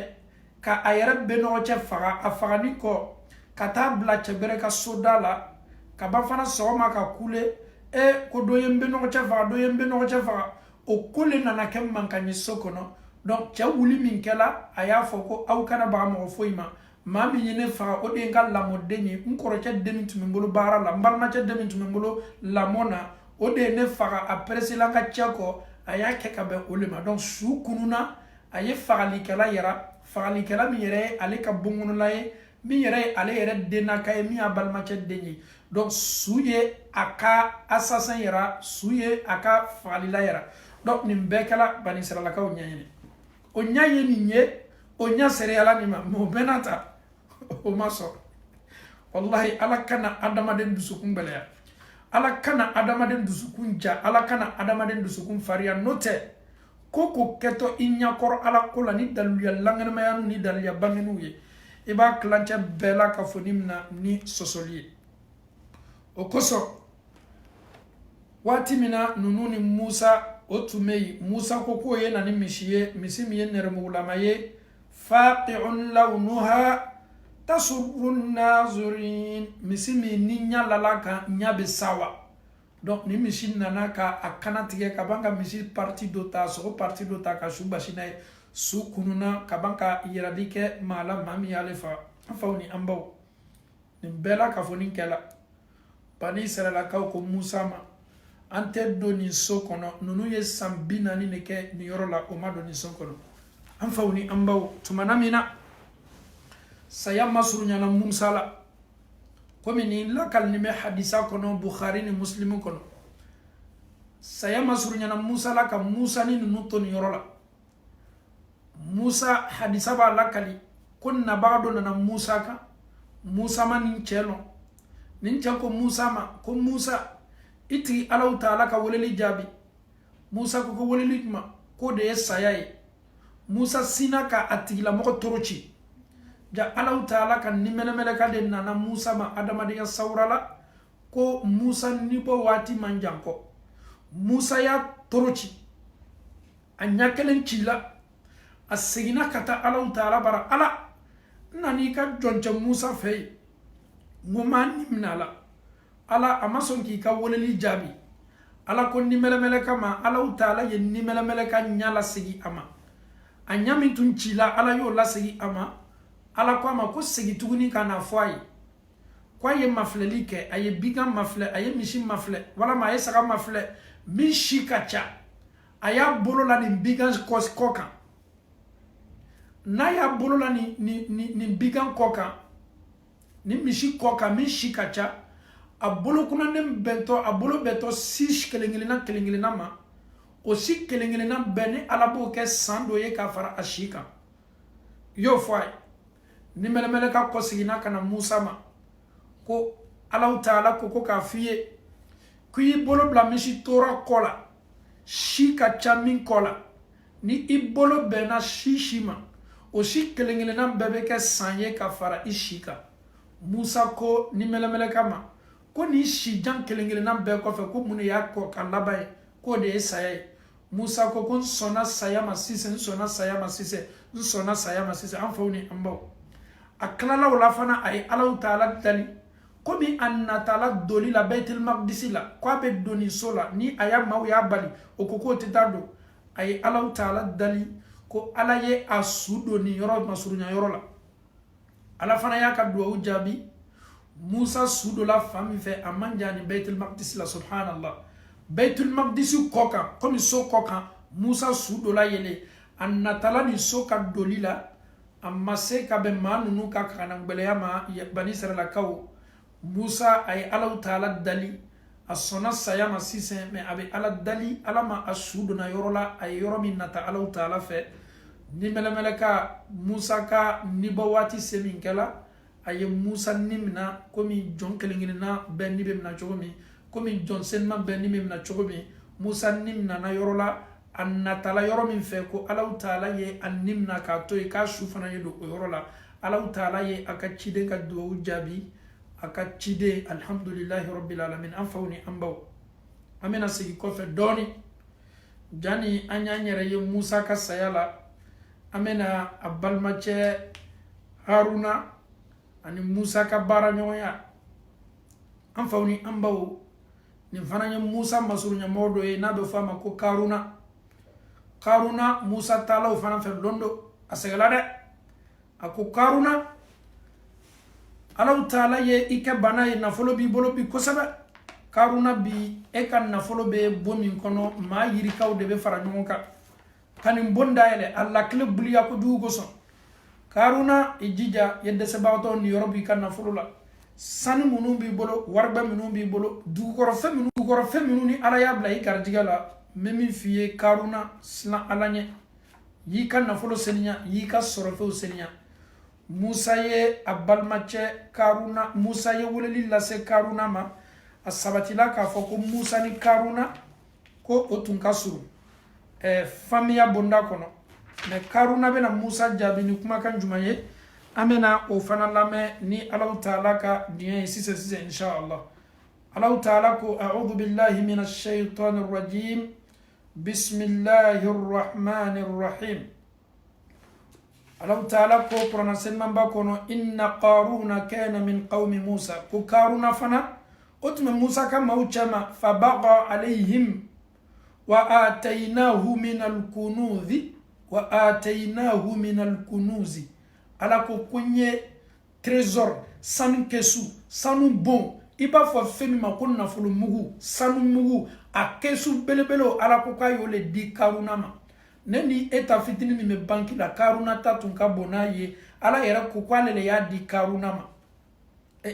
ka ayere beno che faga afagani ko kata bla che bere ka sodala ka ba fana soma ka kule e ko do yembe no che faga do yembe no che faga o kule nana kem mankani sokono donc cha wuli min kala aya foko aw kana ba mo foima ma mi yene fa o de ngal la modeni nkoro cha demi tumbolo bara la mbarma cha demi tumbolo la mona o de ne fa après la ka chako aya ke ka be olema donc su kununa aye fagali kala yara fagali kala mi yere ale ka bongunu laye mi yere ale yere dena kay mi abalma cha deni donc suye aka assassin yara suye aka fagali la yara donc nimbekala bani sala ka o nyanyene o nyaye ni nye o nya seriala ni ma mo benata o maso wallahi ala kana adama den dusukun belaya ala kana adama den dusukun ja ala kana adama den dusukun faria note koko keto inya kor ala kola ni daluya langana mayanu ni daluya bangenu ye iba klancha bela ka fonimna ni sosoliye o koso wati mina nununi Musa otumei Musa koko ye nani mishiye misimi ye nermulama ye faqi'un lawnuha tasurrun nazirin misimi ninya lalaka nyabe sawa donc ni mishi nana ka akana tige ka banga mishi parti dota so parti dota ka shuba shinae su kununa ka banga yiradike mala mami alefa fawni ambaw ni bela ka foni kala bani israila ka ko Musa ma ante doni sokono nunu ye sambina ni neke ni yoro la oma doni sokono amfawni ambaw tumana mina saya masrunya na Musa la komi ni lakal ni me hadisa kono Bukhari ni Muslim kono saya masrunya na Musa la ka Musa ni nuto ni yorola Musa hadisa ba lakali kunna ba'do na Musa ka Musa man chelo nin ko Musa ma ko Musa iti Allah ta'ala ka woleli jabi Musa ko woleli ma ko de sayaye Musa sina ka atigila moko torochi ja Allah ta'ala ka nimene mele ka de nana Musa ma adamadiya saurala ko Musa nipo wati manjanko Musa ya torochi anyakelen chila asigina kata Allah ta'ala bara ala nani ka joncha Musa fei ngoma nimnala ala amason ki ka woleli jabi ala ko nimele mele kama Allah ta'ala ye nimele mele ka nyala sigi ama anyami tunchila ala yo la sigi ama ala ko ama ko sigi tuguni kana foi kwa ye mafleli ke aye biga mafle aye mishi mafle wala ma ye saka mafle mishi kacha aya bolo la ni biga koka na ya bolo la ni biga koka ni mishi koka mishi kacha a bolo kuna ne bento a bolo beto sish kelengilina ma o si kelengilina bene ala bo ke sando ye ka fara ashika yo foi ni mele ka kosigina kana Musa ma ko Allah ta'ala ko ka fiye kuyi bolo bla mishi tora kola shika chamin kola ni ibolo bena shishima o si kelengilina bebe ke sanye ka fara ishika Musa ko ni mele kama ko ni shijan kelengilina be ko fe ko munu ya ko kalabai ko de saye Musa ko kun sona sayama sise sona sayama sise an fawni ambo aklala wala fana ay Allah ta'ala dali komi anna ta'ala doli la Baitul Maqdis la ko be doni sola ni aya maw ya bali o ko titado ay Allah ta'ala dali ko ala ye asudo ni yoro masurunya yoro la ala fana ya ka do jabi Musa sudo la fami fe amanjani Baitul Maqdis la subhanallah Baitul Maqdis koka komi so koka Musa sudo la yele anna ta'ala ni so ka doli la amma se ka be manunu ka kana gbeleyama bani Israila kaw Musa ay Allah ta'ala dali asona sayama sise me abe ala dali alama asudo na yorola ay yoromi nata Allah ta'ala fe ni mele ka Musa ka nibawati seminkela ay Musa nimna komi jon kelingina ben nibe na chogomi komi jon senma ben nibe na chogomi Musa nimna na yorola annatala yoro min fe ko Allah ta'ala ye annimna ka to ka shufana ye do yoro la Allah ta'ala ye aka cide ka do jabi aka cide alhamdulillahi rabbil alamin an fawni ambaw amena sigi ko fe doni jani anyanyere ye Musa ka sayala amena abalmache Haruna ani Musa ka bara nyoya an fawni ambaw ni fananya Musa masurunya modo e nabe fama ko Karuna Musa ta'ala o fana fe londo asegala de ako Karuna Allah ta'ala ye ike bana ye nafolo bi bolo bi kosaba Karuna bi e kan nafolo be bomi kono ma yiri kaw de be fara nyonka kanim bonda ele Allah kle buliya ko dugo so Karuna ijija yedde sabato ni yorobi kan nafolo la sani munu bi bolo warba munu bi bolo dugoro fe munu ni ala ya bla ikarjigala memi fiye Karuna sila alanye yi ka nafolo seniya yi ka sorofew seniya Musa ye abalmache Karuna Musa ye woleli lase Karuna ma asabatila ka foko Musa ni Karuna ko otun kasuru famiya bonda kono me Karuna bena Musa jabi ni kuma kan jumaye amena o fana lame ni Allah ta'ala ka diye sise inshallah Allah ta'ala ko a'udhu billahi minash shaitanir rajim بسم الله الرحمن الرحيم الله تعالى كو برنسن من باكونو إن قارون كان من قوم موسى كو قارون فنا أتم موسى كما وچما فبغى عليهم وآتيناه من الكنوز على كو كوني trésor sanu kesu sanu bon iba fo femi makon na fulu mugu sanu mugu a kesu belebelo ala ko kayo le di Karuna ma neni eta fitini mi me banki la Karuna tatun ka bonaye ala era ko kwale le ya di Karuna ma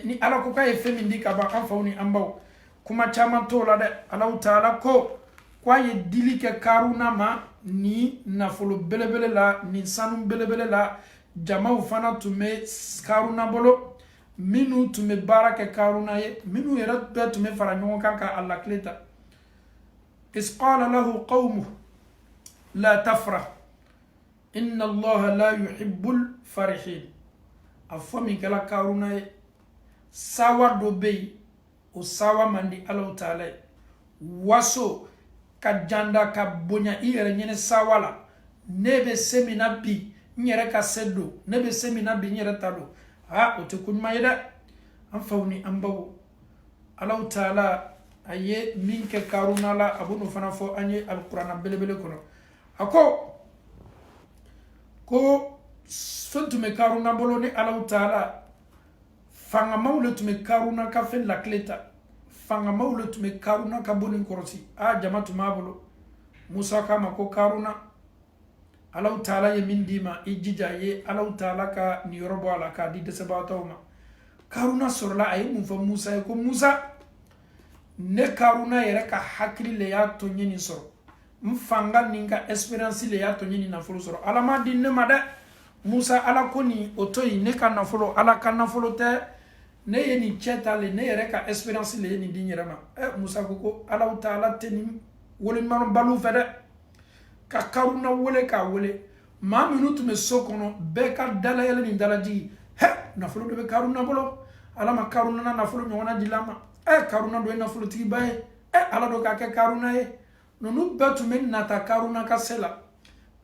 ni ala ko kay femi ndi ka ba an fawni an baw kuma caman to la de Allah taala ko ye dili ke karuna ma ni nafolo belebele la ni sanu belebele la jamaw fana tume karuna bolo minu tume baraka karuna ye minu yera be tume fara ɲɔgɔn kan ka Allah kleta isqala lahu qawmu la tafrah inna Allah la yuhibbul farihin afami kala karuna ye sawa do be o sawa mandi Allah taala waso ka janda ka bonya i yɛrɛ ɲɛnɛ sawa la ne bɛ semina bi n yɛrɛ ka se do ne bɛ semina bi n yɛrɛ ta do o tɛ ko ɲuman ye dɛ an faw ni an baw Allah taala a ye min kɛ karuna la a b'o fana fɔ an ye alikuranna belebele kɔnɔ a ko fɛn tun bɛ karuna bolo ni Allah taala fangamaw le tun bɛ karuna ka fɛn lakile ta fangamaw le tun bɛ karuna ka bɔ nin kɔrɔsi jama tun b'a bolo Musa k'a ma ko karuna Allah taala ye min d'i ma i jija ye Allah taala ka nin yɔrɔ bɔ a la k'a di dɛsɛbagatɔw ma karuna sɔrɔla a ye mun fɔ Musa ye ko Musa ne karuna yɛrɛ ka hakili le y'a to n ye nin sɔrɔ n fanga ni n ka experience le y'a to n ye nin nafolo sɔrɔ Allah ma di ne ma dɛ Musa Allah ko nin o to yen ne ka nafolo Allah ka nafolo tɛ ne ye nin cɛ ta le ne yɛrɛ ka experience le ye nin di n yɛrɛ ma Musa ko Allah taala tɛ nin wele ɲuman balu fɛ dɛ ka karuna wele k'a wele maa minnu tun bɛ so kɔnɔ bɛɛ ka dalayɛlɛ ni dalajigi nafolo dɔ bɛ karuna bolo Allah ma karuna na nafolo ɲɔgɔnna di la ma karuna dɔ ye nafolotigiba ye Allah dɔ k'a kɛ karuna ye ninnu bɛɛ tun bɛ nata karuna ka se la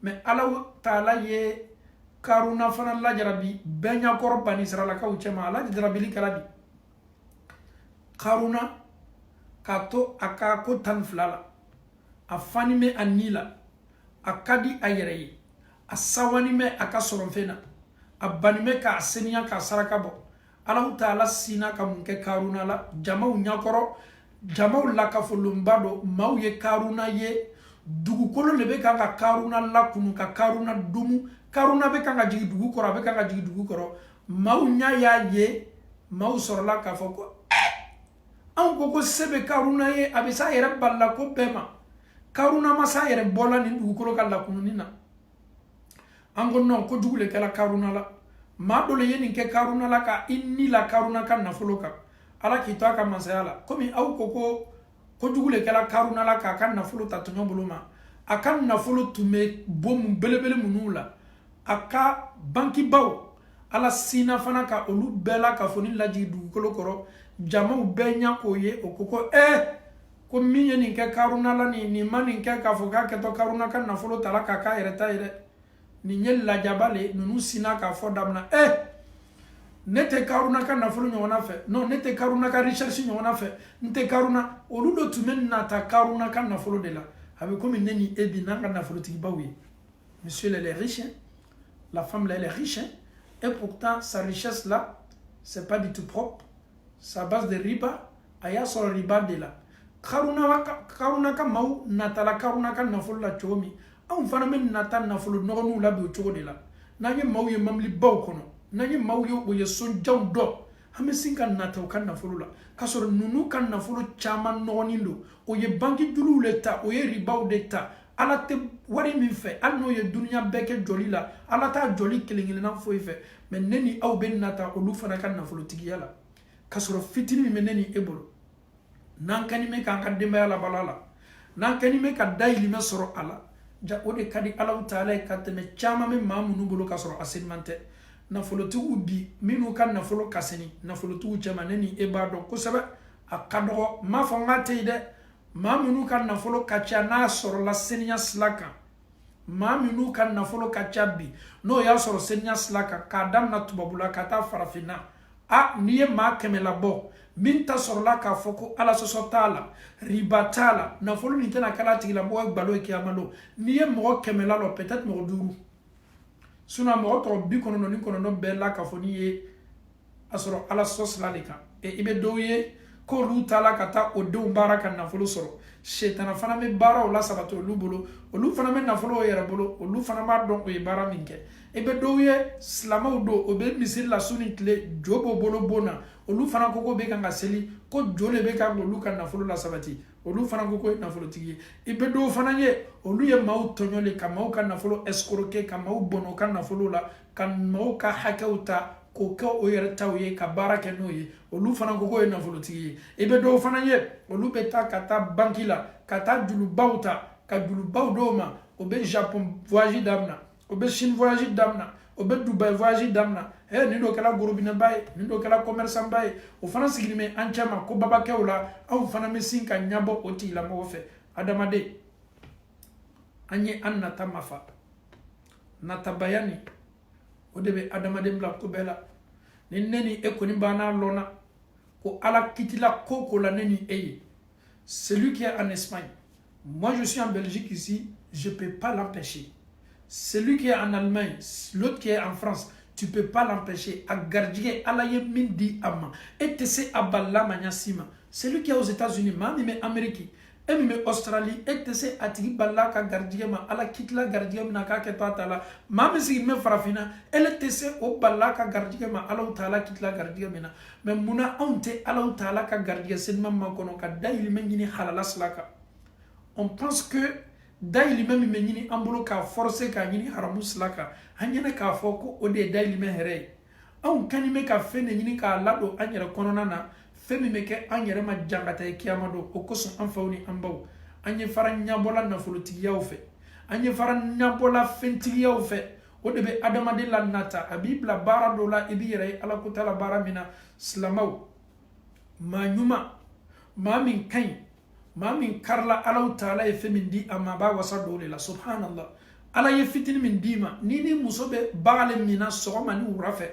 mais Allah taala ye karuna fana lajarabi bɛɛ ɲakɔrɔ bani Israɛlakaw cɛma Allah jarabili kɛla di karuna k'a to a ka ko 12 la a fani bɛ a ni la a ka di a yɛrɛ ye a sawani bɛ a ka sɔrɔfɛn na a bani bɛ k'a seniya k'a saraka bɔ Allah taala sina ka mun kɛ karuna la jamaw ɲakɔrɔ jamaw lakafolonba do maaw ye karuna ye dugukolo le bɛ kan ka karuna lakunu ka karuna dumu karuna bɛ kan ka jigi dugu kɔrɔ a bɛ kan ka jigi dugu kɔrɔ maaw ɲa y'a ye maaw sɔrɔla k'a fɔ ko anw ko se bɛ karuna ye a bɛ s'a yɛrɛ balila ko bɛɛ ma karuna ma s'a yɛrɛ bɔla nin dugukolo ka lakununi na an ko non ko jugu le kɛla karuna la maa dɔ le ye nin kɛ karuna la ka i ni la karuna ka nafolo kan Allah k'i to a ka masaya la komi aw ko jugu le kɛla karuna la k'a ka nafolo ta tɔɲɔ bolo ma a ka nafolo tun bɛ bɔ mun belebele minnu la a ka bankibaw Allah sina fana ka olu bɛɛ la ka fɔ ni lajigi dugukolo kɔrɔ jamaw bɛɛ ɲa k'o ye o ko ko min ye nin kɛ karuna la nin ma nin kɛ k'a fɔ k'a kɛtɔ karuna ka nafolo ta la k'a k'a yɛrɛ ta ye dɛ nin ye lajaba le ninnu sina k'a fɔ damina ne tɛ karuna ka nafolo ɲɔgɔnna fɛ non ne tɛ karuna ka recherche ɲɔgɔnna fɛ n tɛ karuna olu dɔ tun bɛ nata karuna ka nafolo de la a bɛ komi ne ni e bi n'an ka nafolotigibaw ye monsieur elle est riche la femme là elle est riche et pourtant sa richesse là c'est pas du tout propre sa base de riba a y'a sɔrɔ riba de la karuna ka maaw natala karuna ka nafolo la cogo min anw fana bɛ nata nafolo nɔgɔninw la bi o cogo de la n'an ye maaw ye mamilibaw kɔnɔ n'an ye maaw ye o ye sonjanw dɔn an bɛ sin ka nata o ka nafolo la k'a sɔrɔ ninnu ka nafolo caman nɔgɔnin don o ye banki juruw le ta o ye ribaw de ta Ala tɛ wari min fɛ hali n'o ye duniya bɛɛ kɛ jɔli la Ala t'a jɔli kelen kelenna foyi fɛ mais ne ni aw bɛ nata olu fana ka nafolotigiya la k'a sɔrɔ fitini min bɛ ne ni e bolo n'an kɛni bɛ k'an ka denbaya labalo a la n'an kɛni bɛ ka dahirimɛ sɔrɔ a la ja o de ka di Ala taala ye ka tɛmɛ caman bɛ maa minnu bolo k'a sɔrɔ a seniman tɛ nafolotigiw bi minnu ka nafolo ka seni nafolotigiw cɛma ne ni e b'a dɔn kosɛbɛ a ka dɔgɔ n m'a fɔ n k'a tɛ yen dɛ maa minnu ka nafolo ka ca n'a sɔrɔla seniya sira kan maa minnu ka nafolo ka ca bi n'o y'a sɔrɔ seniya sira kan k'a daminɛ tubabula ka taa farafinna n'i ye maa 100 labɔ min ta sɔrɔla k'a fɔ ko Ala sɔsɔ t'a la riba t'a la nafolo nin tɛna kɛla tigilamɔgɔ ye gbalo ye kiyama don n'i ye mɔgɔ 100 la lɔ peut-être mɔgɔ 5 sinon mɔgɔ tɔ 99 bɛɛ la k'a fɔ n'i ye a sɔrɔ Ala sɔsɔ sira de kan i bɛ dɔw ye ko olu taala ka taa o denw baara ka nafolo sɔrɔ shetana fana bɛ baaraw la sabati olu bolo olu fana bɛ nafolo o yɛrɛ bolo olu fana b'a dɔn o ye baara min kɛ i bɛ dɔw ye silamɛw don o bɛ misiri la su ni tile jo b'o bolo bon na olu fana ko bɛ kan ka seli ko jo le bɛ kan olu ka nafolo la sabati olu fana ko ye nafolotigi ye i bɛ dɔw fana ye olu ye maaw tɔɲɔli ka maaw ka nafolo escroquer ka maaw bɔn o ka nafolo la ka maaw ka hakɛw ta k'o kɛ o yɛrɛ taw ye ka baara kɛ n'o ye olu fana ko ye nafolotigi ye i bɛ dɔw fana ye olu bɛ taa ka taa banki la ka taa julubaw ta ka julubaw dɔw ma o bɛ Japon voyage damina o bɛ Chine voyage damina o bɛ Dubai voyage damina nin dɔ kɛra gorobinɛba ye nin dɔ kɛra commerçant ba ye o fana sigilen bɛ an cɛ ma ko babakɛw la anw fana bɛ sin ka ɲɛbɔ o tigilamɔgɔ fɛ adamaden an ye an nata mafa natabaya nin o de bɛ adamaden bila ko bɛɛ la ni ne ni e kɔni banna lɔnna ko ala kitila ko ko la ne ni e ye celui qui est en Espagne moi je suis en Belgique ici je peux pas l'empêcher celui qui est en Allemagne l'autre qui est en France tu peux pas l'empêcher a garijɛgɛ ala ye min di a ma e tɛ se a balila ma ɲa si ma celui qui est aux États-Unis maa min bɛ Amérique e min bɛ Australie e tɛ se a tigi balila ka garijɛgɛ ma ala kitila garijɛgɛ min na k'a kɛ to a ta la maa min sigilen bɛ farafinna ele tɛ se o balila ka garijɛgɛ ma ala taala kitila garijɛgɛ min na mais munna anw tɛ ala taala ka garijɛgɛ senima ma kɔnɔ ka dayirimɛ ɲini halala sira kan on pense que dayirimɛ min bɛ ɲini an bolo k'a forcer k'a ɲini haramu sira kan an ɲɛna k'a fɔ ko o de ye dayirimɛ hɛrɛ ye anw kani bɛ ka fɛn de ɲini k'a ladon an yɛrɛ kɔnɔna na fɛn min bɛ kɛ an yɛrɛ ma jan ka taa kiyama don o kosɔn an faw ni an baw an ye fara ɲabɔla nafolotigiyaw fɛ an ye fara ɲabɔla fɛntigiyaw fɛ o de bɛ adamaden la nata a b'i bila baara dɔw la i b'i yɛrɛ ye ala ko t'a la baara min na silamɛw maa ɲuman maa min ka ɲi maa min karila ala taala ye fɛn min di a ma a b'a wasa dɔw de la subhanallah ala ye fitini min d'i ma ni ni muso bɛ baga le min na sɔgɔma ni wula fɛ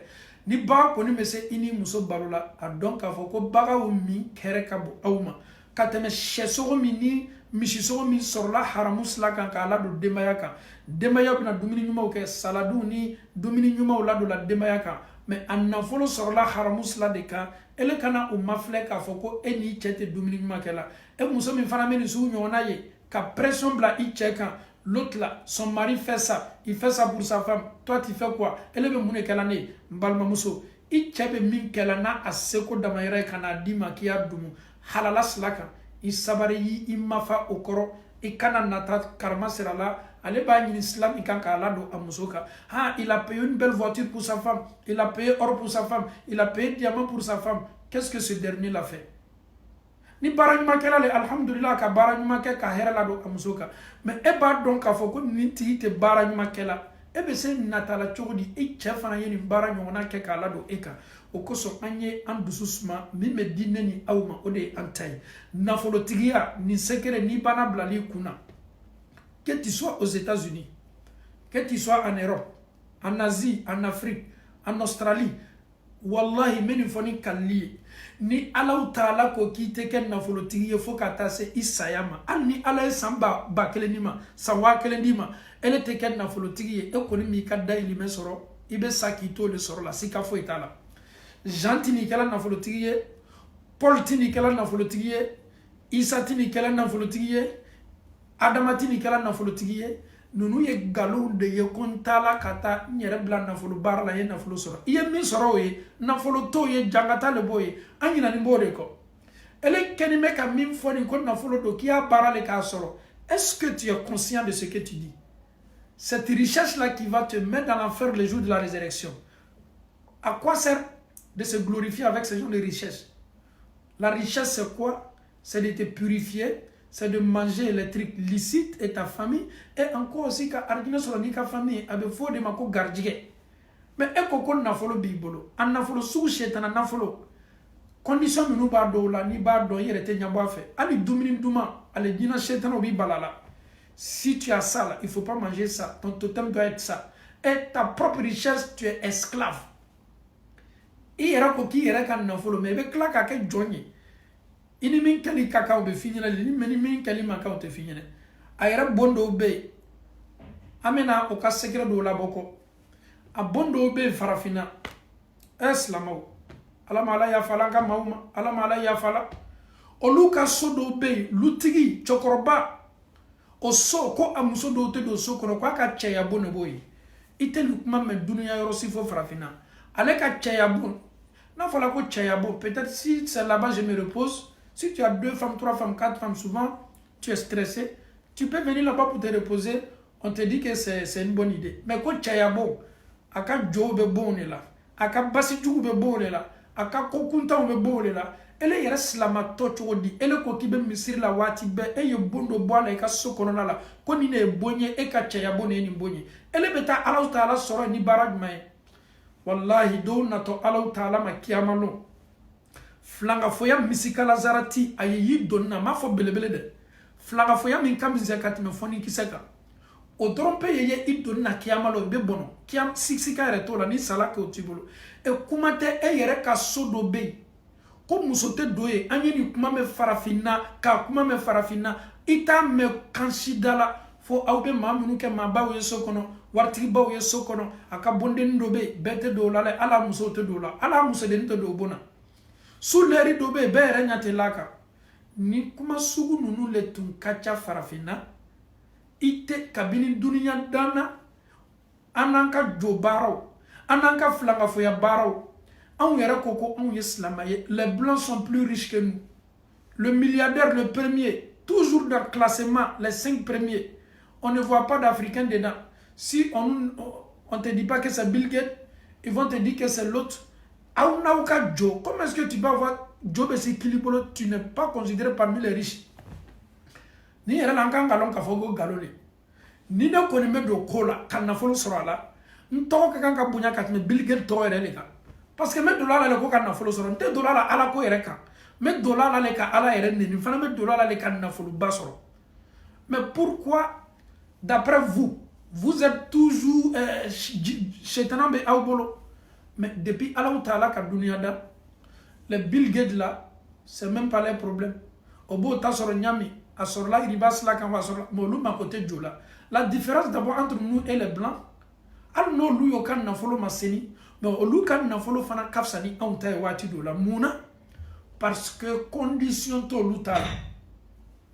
ni baga kɔni bɛ se i ni muso balo la a dɔn k'a fɔ ko bagaw min hɛrɛ ka bon aw ma ka tɛmɛ sɛsogo min ni misisogo min sɔrɔla haramu sila kan k'a ladon denbaya kan denbaya bɛna dumuni ɲumanw kɛ saladiw ni dumuni ɲumanw ladon la denbaya kan mais a nafolo sɔrɔla haramu sila de kan ele kana o mafilɛ k'a fɔ ko e n'i cɛ tɛ dumuni ɲuman kɛ la e muso min fana bɛ nin sugu ɲɔgɔnna ye ka pression bila i cɛ kan l'autre là, son mari fait ça, il fait ça pour sa femme. Toi, tu fais quoi? Elle est venue kelane, mbalma muso. I chebe min kelana a seko damayra kana dima kia dumu. Halala slaka. I sabare yi mafa okoro. I kana nata karma serala. Ale ba ni islam i kan kala do amusoka. Ah, il a payé une belle voiture pour sa femme. Il a payé or pour sa femme. Il a payé diamant pour sa femme. Qu'est-ce que ce dernier l'a fait? Ni bara ɲuman kɛla le alhamdulillah ka bara ɲuman kɛ ka hɛrɛ la don a muso kan mais e b'a dɔn k'a fɔ ko nin tigi tɛ bara ɲuman kɛla e bɛ se natala cogo di e cɛ fana ye nin bara ɲɔgɔnna kɛ k'a ladon e kan o kosɔn an ye an dusu suma min bɛ di ne ni aw ma o de ye an ta ye nafolotigiya nin sekere n'i banna bilali i kun na que tu sois aux États-Unis que tu sois en Europe en Asie en Afrique en Australie wallahi meni foni kalli ni ala taala ko ki te ken nafolotigi ye fo ka ta se isayama al ni ala ye samba ba kelen ni ma sawa kelen di ma ele te ken nafolotigi ye e koni mi ka dayili me soro ibe saki to le soro la sika fo itala gentini kala nafolotigi ye Paul tini kala nafolotigi ye Isa tini kala nafolotigi ye Adamatini kala nafolotigi ye nunu ye galon de ye kontala kata nyere bla nafolo bar la ye nafolo soro iye min soro ye nafolo to ye jangata le boye anyina ni bode ko ele keni me ka min foni ko nafolo do ki a bara le ka soro est-ce que tu es conscient de ce que tu dis cette richesse là qui va te mettre dans l'enfer le jour de la résurrection à quoi sert de se glorifier avec ce genre de richesse? La richesse c'est quoi? C'est de te purifier, c'est de manger les trucs licites et ta famille, et encore aussi ka argina sur la famille, avec faux de mako gardie. Mais eko nafolo bibolo, an nafolo sou chetana nafolo. Condition nous ba do la ni ba do yere te nyabo fait. Ali dumini duma, ali dina chetana obi balala. Si tu as ça là, il faut pas manger ça. Ton totem doit être ça. Et ta propre richesse, tu es esclave. Et era ko ki era kan nafolo mais be klaka ke jonyi. Ini min kali kakao be finyana ni meni min kali makao te finyana ayra bondo be amena o ka sekre do la boko a bondo be farafina islamo ala ma ala yafala an ka maaw ma ala ma ala yafala olu ka so dɔw bɛ yen lutigi cɛkɔrɔba o so ko a muso dɔw tɛ don so kɔnɔ ko a ka cɛya bon de b'o ye i tɛ nin kuma mɛn dunuya yɔrɔ si fo farafinna ale ka cɛya bon n'a fɔra ko cɛya bon peut-être si c'est là-bas je me repose si tu as 2 femmes 3 femmes 4 femmes souvent tu es stressé tu peux venir là-bas pour te reposer on te dit que c'est une bonne idée mais ko cɛya bon a ka jɔw bɛ bon de la a ka basijugu bɛ bon de la a ka ko kuntanw bɛ bon de la ele yɛrɛ silamatɔ cogo di ele ko k'i bɛ misiri la waati bɛɛ e ye bon dɔ bɔ a la i ka so kɔnɔna la ko nin de ye bon ye e ka cɛya bon de ye nin bon ye ele bɛ taa Alahu Taala sɔrɔ ni baara jumɛn ye wallahi dɔw natɔ Alahu Taala ma kiyama lon filankafoya misikala zarati a ye yi donni na m'a fɔ belebele dɛ filankafoya min ka misɛn ka tɛmɛ fɔnikisɛ kan o dɔrɔn pe ye i donni na kiyama lon i bɛ bɔnɔ kiyama sika yɛrɛ t'o la ni sala kɛ o t'i bolo e kuma tɛ e yɛrɛ ka so dɔ bɛ yen ko muso tɛ don ye an ye nin kuma mɛn farafinna k'a kuma mɛn farafinna i t'a mɛn kansida la fo aw bɛ maa minnu kɛ maabaw ye so kɔnɔ waritigibaw ye so kɔnɔ a ka bondenni dɔ bɛ yen bɛɛ tɛ don o la dɛ ala musow tɛ don o la ala musodenni tɛ don o bon na su lɛri dɔ bɛ yen bɛɛ yɛrɛ ɲɛ tɛ l'a kan ni kuma sugu ninnu le tun ka ca farafinna i tɛ kabini duniya danna an n'an ka jo baaraw an n'an ka filankafoya baaraw anw yɛrɛ ko ko anw ye silamɛ ye les blancs sont plus riches que nous le milliardaire le premier toujours dans le classement les 5 premiers on ne voit pas d'Africains dedans si on te dit pas que c'est Bill Gates ils vont te dire que c'est l'autre aw n'aw ka jo comment est-ce que tu peux avoir jo bɛ se kili bolo tu n'es pas considéré parmi les riches ni yɛrɛ la an kan ka lɔn k'a fɔ ko nkalon de ni ne kɔni bɛ don ko la ka nafolo sɔrɔ a la n tɔgɔ ka kan ka bonya ka tɛmɛ Bill Gates tɔgɔ yɛrɛ de kan parce que n bɛ don a la le ko ka nafolo sɔrɔ n tɛ don a la ala ko yɛrɛ kan n bɛ don a la le ka ala yɛrɛ neni n fana bɛ don a la le ka nafoloba sɔrɔ mais pourquoi d'après vous êtes toujours shetana bɛ aw bolo mais depuis Alahu Taala ka duniya da les Bill Gates là c'est même pas les problèmes o b'o ta sɔrɔ ɲami a sɔrɔla riba sila kan a sɔrɔla mais olu mako tɛ jo la la différence d'abord entre nous et les blancs hali n'olu y'o ka nafolo ma seni mais olu ka nafolo fana ka fisa ni anw ta ye waati dɔ la mun na parce que condition t'olu ta la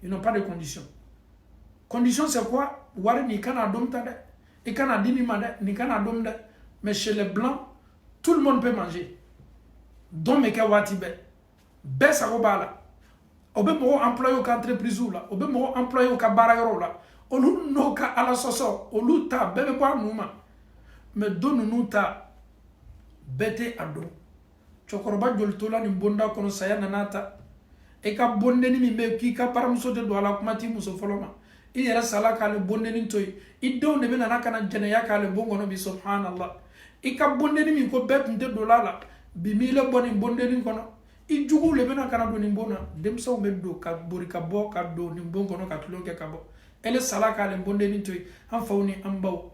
ils n'ont pas de condition condition c'est quoi wari ni kana dom ta dɛ i kana di nin ma dɛ nin kana dom dɛ mais chez les blancs tout le monde peut manger don bɛ kɛ waati bɛɛ bɛɛ sago b'a la o bɛ mɔgɔw employé ka entreprise la o bɛ mɔgɔw employé ka baarayɔrɔ la olu n'o ka ala sɔsɔ olu ta bɛɛ bɛ bɔ a nu ma mais don ninnu ta bɛɛ tɛ a dɔn cɛkɔrɔba joli tola nin bonda kɔnɔ saya nana ta i ka bondenni min bɛ k'i ka baramuso tɛ don a la kuma t'i muso fɔlɔ ma i yɛrɛ sala k'ale bondenni to yen i denw de bɛ nana ka na jɛnɛya k'ale bon kɔnɔ bi subhanallah i ka bondenni min ko bɛɛ tun tɛ don a la bi m'i le bɔ nin bondenni kɔnɔ i juguw le bɛna ka na don nin bon na denmisɛnw bɛ don ka bori ka bɔ ka don nin bon kɔnɔ ka tulon kɛ ka bɔ ele sala k'ale bondenni to yen an faw ni an baw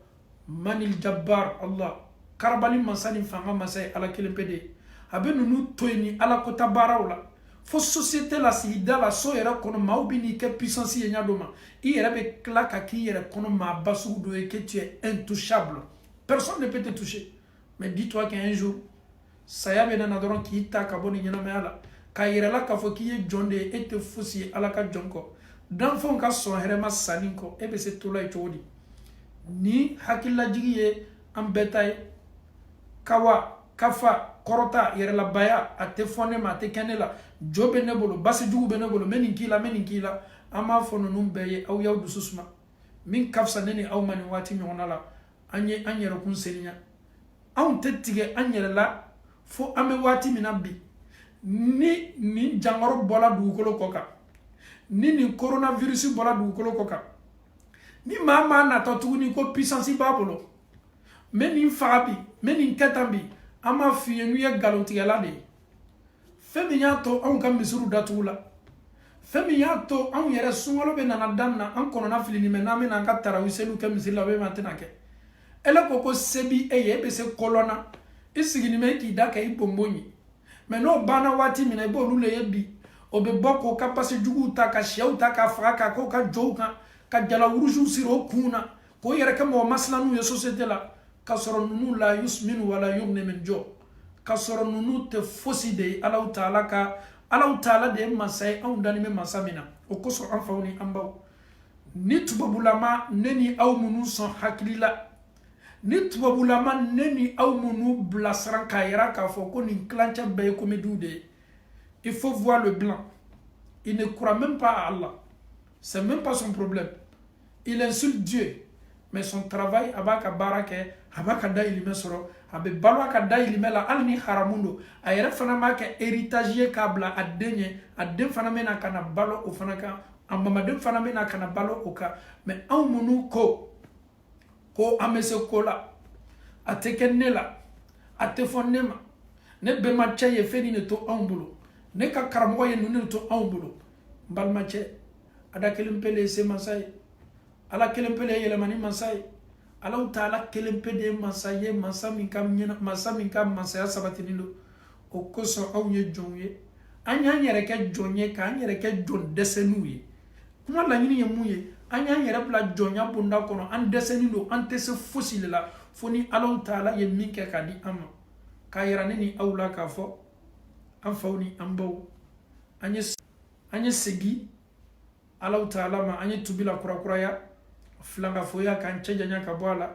manil jabbar Allah karabali masa ni fanga masa ye ala kelen pe de ye a bɛ ninnu to yen ni ala kota baaraw la fo société la sigida la so yɛrɛ kɔnɔ maaw bɛ n'i kɛ puissance ye ɲa dɔ ma i yɛrɛ bɛ tila ka k'i yɛrɛ kɔnɔ maaba sugu dɔ ye que tu es intouchable personne ne peut te toucher mais dis-toi qu'un jour saya bɛ nana dɔrɔn k'i ta ka bɔ nin ɲɛnamaya la k'a yɛrɛ la k'a fɔ k'i ye jɔn de ye e tɛ fosi ye ala ka jɔn kɔ danfɛnw ka sɔn hɛrɛma sanni kɔ e bɛ se to la ye cogo di ni hakililajigi ye an bɛɛ ta ye kawa kafa kɔrɔta yɛrɛlabaya a tɛ fɔ ne ma a tɛ kɛ ne la jo bɛ ne bolo basijugu bɛ ne bolo n bɛ nin k'i la n bɛ nin k'i la an b'a fɔ ninnu bɛɛ ye aw y'aw dusu suma min ka fisa ne ni aw ma nin waati ɲɔgɔnna la an ye an yɛrɛkun seniya anw tɛ tigɛ an yɛrɛ la fo an bɛ waati min na bi ni nin jankɔrɔ bɔla dugukolo kɔ kan ni nin coronavirus bɔla dugukolo kɔ kan ni maa maa natɔ tuguni ko puissance b'a bolo n bɛ nin faga bi n bɛ nin kɛ tan bi an b'a f'i ye n'u ye nkalontigɛla de ye fɛn min y'a to anw ka misiriw datugu la fɛn min y'a to anw yɛrɛ sunkalo bɛ nana daminɛ an kɔnɔna filini mɛ n'an bɛna an ka tarawi seliw kɛ misiri la o bɛ ma tɛna kɛ ele ko se b'i e ye e bɛ se kɔlɔn na i sigini mɛ k'i da kɛ i bonbon ye mɛ n'o banna waati min na i b'olu le ye bi o bɛ bɔ k'o ka basijuguw ta ka sɛw ta k'a faga k'a k'o ka jɔw kan ka jalawurusiw siri o kun na k'o yɛrɛ kɛ mɔgɔ masilaninw ye société la ka sɔrɔ ninnu la yusminu wala yughni min jo ka sɔrɔ ninnu tɛ fosi de ye Alahu Taala ka Alahu Taala de ye masa ye anw dalen bɛ masa min na o kosɔn an faw ni an baw ni tubabulama ne ni aw minnu sɔn hakili la ni tubabulama ne ni aw minnu bilasira k'a yira k'a fɔ ko nin tilancɛ bɛɛ ye comédie de ye il faut voir le blanc il ne croit même pas à Allah c'est même pas son problème il insulte Dieu mais son travail a b'a ka baara kɛ a b'a ka dahirimɛ sɔrɔ a bɛ balo a ka dahirimɛ la hali ni haramu don a yɛrɛ fana b'a kɛ héritage ye k'a bila a den ɲɛ a den fana bɛna ka na balo o fana kan a mamaden fana bɛna ka na balo o kan mais anw minnu ko an bɛ se ko la a tɛ kɛ ne la a tɛ fɔ ne ma ne bɛnbacɛ ye fɛn nin de to anw bolo ne ka karamɔgɔ ye ninnu de to anw bolo n balimacɛ Ada kelen pe le se masa ye Ala kelen pe le yɛlɛmani masa ye Alahu Taala kelen pe de ye masa ye masa min ka masaya sabatinin don o kosɔn anw ye jɔnw ye an y'an yɛrɛ kɛ jɔn ye k'an yɛrɛ kɛ jɔn dɛsɛniw ye kuma laɲini ye mun ye an y'an yɛrɛ bila jɔnya bonda kɔnɔ an dɛsɛni don an tɛ se fosi de la fo ni Alahu Taala ye min kɛ k'a di an ma k'a yira ne ni aw la k'a fɔ an faw ni an baw an ye segi Alahu Taala ma an ye tubi la kurakuraya filankafoya k'an cɛ janya ka bɔ a la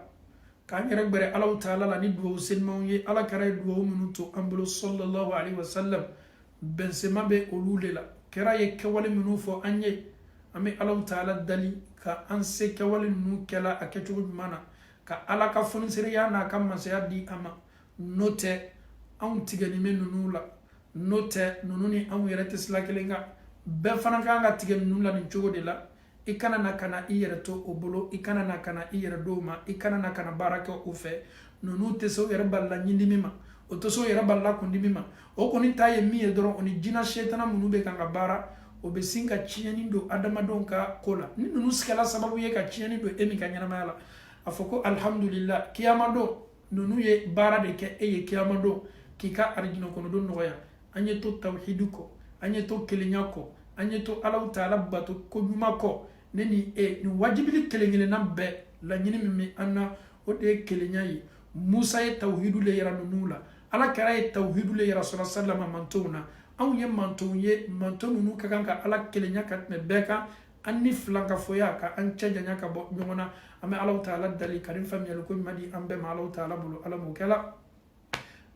k'an yɛrɛ gbɛrɛ Alahu Taala la ni duwawu selimanw ye Ala kɛra ye duwawu minnu to an bolo sallallahu alaihi wasallam bɛnsema bɛ olu de la kɛra ye kɛwale minnu fɔ an ye an bɛ Alahu Taala dali ka an se kɛwale ninnu kɛla a kɛcogo ɲuman na ka Ala ka fonisereya n'a ka masaya di an ma n'o tɛ anw tigɛlen bɛ ninnu la n'o tɛ ninnu ni anw yɛrɛ tɛ sira kelen kan bɛɛ fana kan ka tigɛ ninnu la nin cogo de la i kana na ka na i yɛrɛ to o bolo i kana na ka na i yɛrɛ d'o ma i kana na ka na baara kɛ o fɛ ninnu tɛ se o yɛrɛ balila ɲindimi ma o tɛ se o yɛrɛ balila kundimi ma o kɔni ta ye min ye dɔrɔn o ni jinɛ setana minnu bɛ kan ka baara o bɛ sin ka tiɲɛni don adamadenw ka ko la ni ninnu sigila sababu ye ka tiɲɛni don e min ka ɲɛnamaya la a fɔ ko alhamdulillah kiyama don ninnu ye baara de kɛ e ye kiyama don k'i ka arijinɛ kɔnɔdon nɔgɔya an ye to tawhidi kɔ an ye to kelenya kɔ an ye to Alahu Taala bato ko ɲuman kɔ ne ni e ni wajibili kelen-kelenna bɛɛ laɲini min bɛ an na o de ye kelenya ye Musa ye tawhidu le yira ninnu la Ala kɛra ye tawhidu le yira sallallahu alaihi wasallam mantonw na anw ye mantonw ye manton ninnu ka kan ka Ala kelenya ka tɛmɛ bɛɛ kan an ni filankafoya ka an cɛ janya ka bɔ ɲɔgɔn na an bɛ Alahu Taala dali ka nin faamuyali ko ɲuman di an bɛɛ ma Alahu Taala bolo Ala m'o kɛla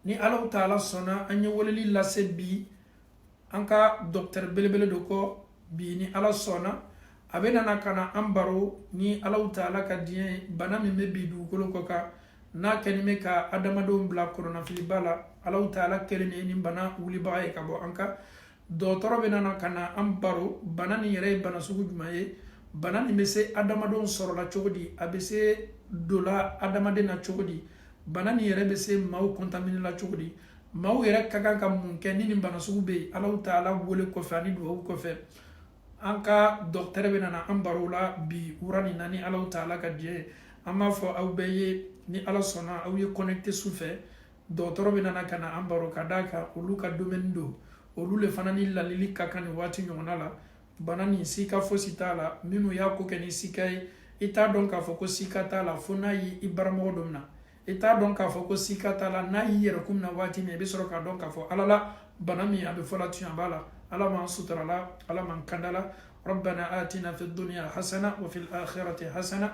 ni Alahu Taala sɔnna an ye weleli lase bi an ka docteur belebele dɔ kɔ bi ni Ala sɔnna a bɛ nana ka na an baro ni Alahu Taala ka diɲɛ ye bana min bɛ bi dugukolo kɔ kan n'a kɛlen bɛ ka adamadenw bila kɔnɔnafiliba la Alahu Taala kelen de ye nin bana wulibaga ye ka bɔ an kan dɔgɔtɔrɔ bɛ nana ka na an baro bana nin yɛrɛ ye bana sugu jumɛn ye bana nin bɛ se adamadenw sɔrɔla cogo di a bɛ se dola adamaden na cogo di bana nin yɛrɛ bɛ se maaw contaminer la cogo di maaw yɛrɛ ka kan ka mun kɛ ni nin bana sugu bɛ yen Alahu Taala wele kɔfɛ ani duwawu kɔfɛ an ka docteur bɛ nana an baro la bi wura nin na ni Alahu Taala ka diɲɛ ye an b'a fɔ aw bɛɛ ye ni Ala sɔnna aw ye connecté su fɛ dɔgɔtɔrɔ bɛ nana ka na an baro ka d'a kan olu ka domaine don olu le fana ni lalili ka kan nin waati ɲɔgɔnna la bana nin sika fosi t'a la minnu y'a ko kɛ ni sika ye i t'a dɔn k'a fɔ ko sika t'a la fo n'a y'i baramɔgɔ dɔ minɛ i t'a dɔn k'a fɔ ko sika t'a la n'a y'i yɛrɛ kun minɛ waati min i bɛ sɔrɔ k'a dɔn k'a fɔ Ala la bana min a bɛ fɔ la tun a b'a la Ala m'an sutura la Ala m'an kanda la ربنا آتنا في الدنيا حسنة وفي الآخرة حسنة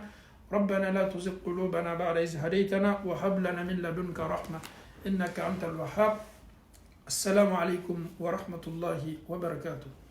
ربنا لا تزغ قلوبنا بعد إذ هديتنا وهب لنا من لدنك رحمة إنك أنت الوهاب السلام عليكم ورحمة الله وبركاته